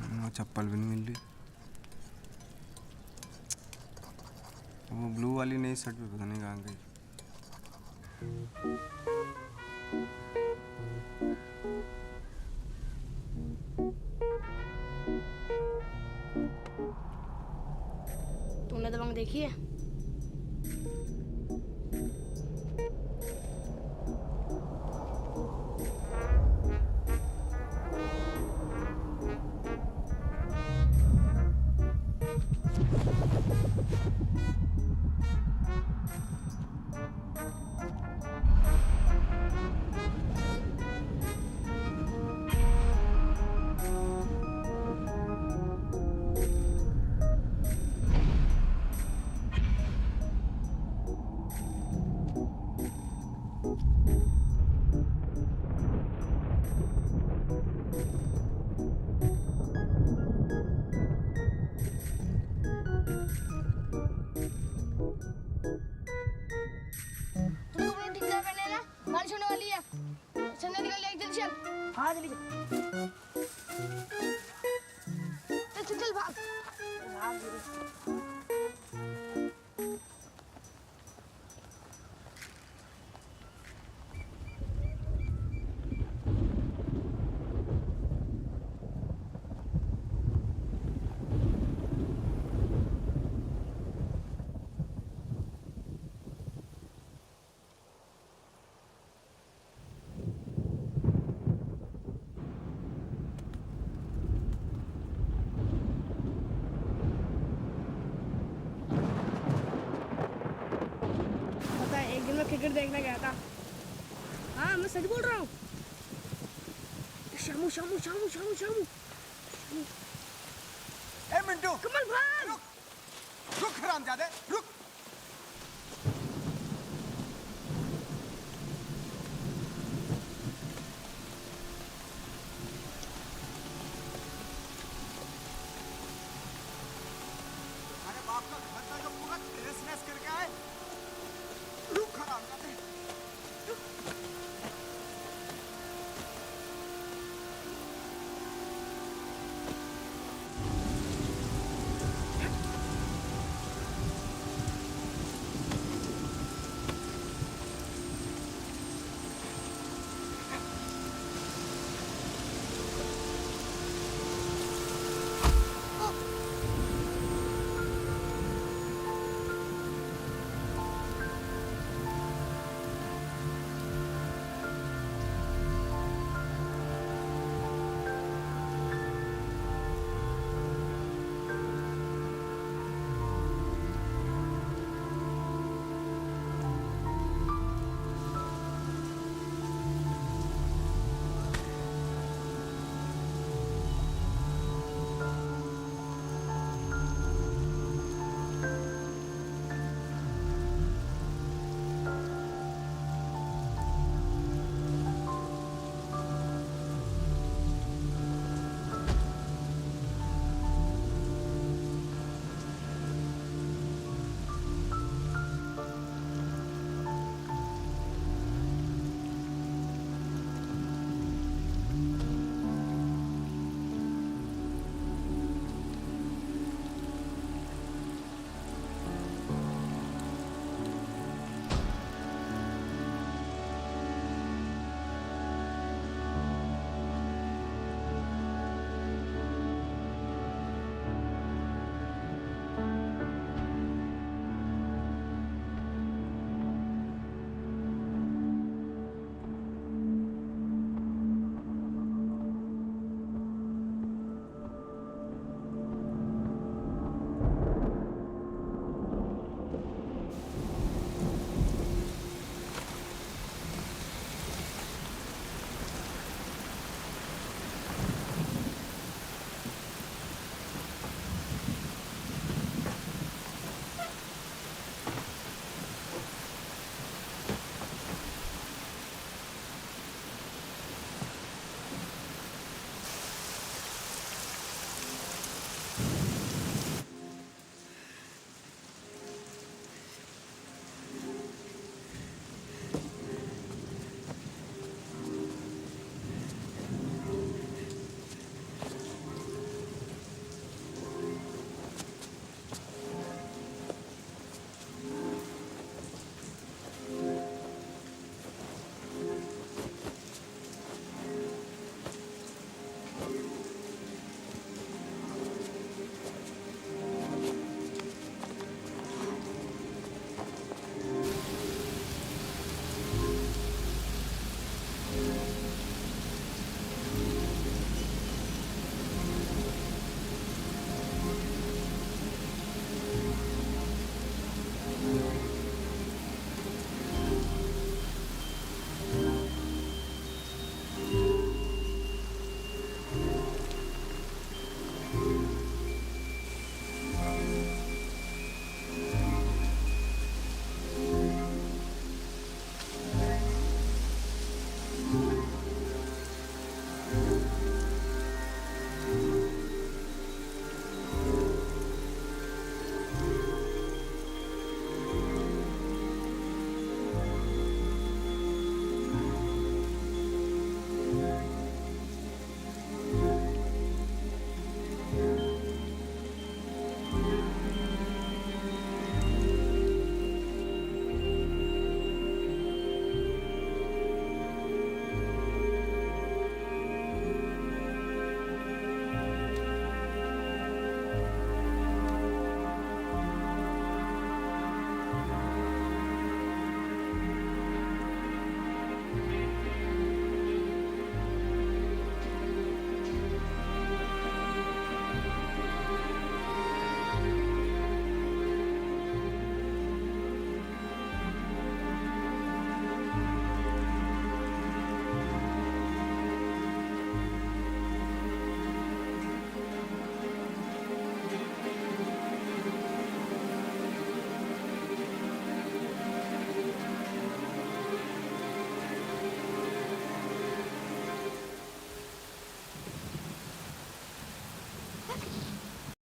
वो चप्पल भी नहीं मिल रही। वो ब्लू वाली नई शर्ट भी पता नहीं कहाँ गई। तूने दबंग देखी है? बारिश होने वाली है। संध्या निकल जाएगी, जल्दी चल। हाँ जल्दी चल। चल चल भाग। एक दिन मैं क्रिकेट देखने गया था। हाँ मैं सच बोल रहा हूँ। शामू शामू शामू शामू शामू। ए मिंटू, कमल भाग। रुक हरामजादे, रुक।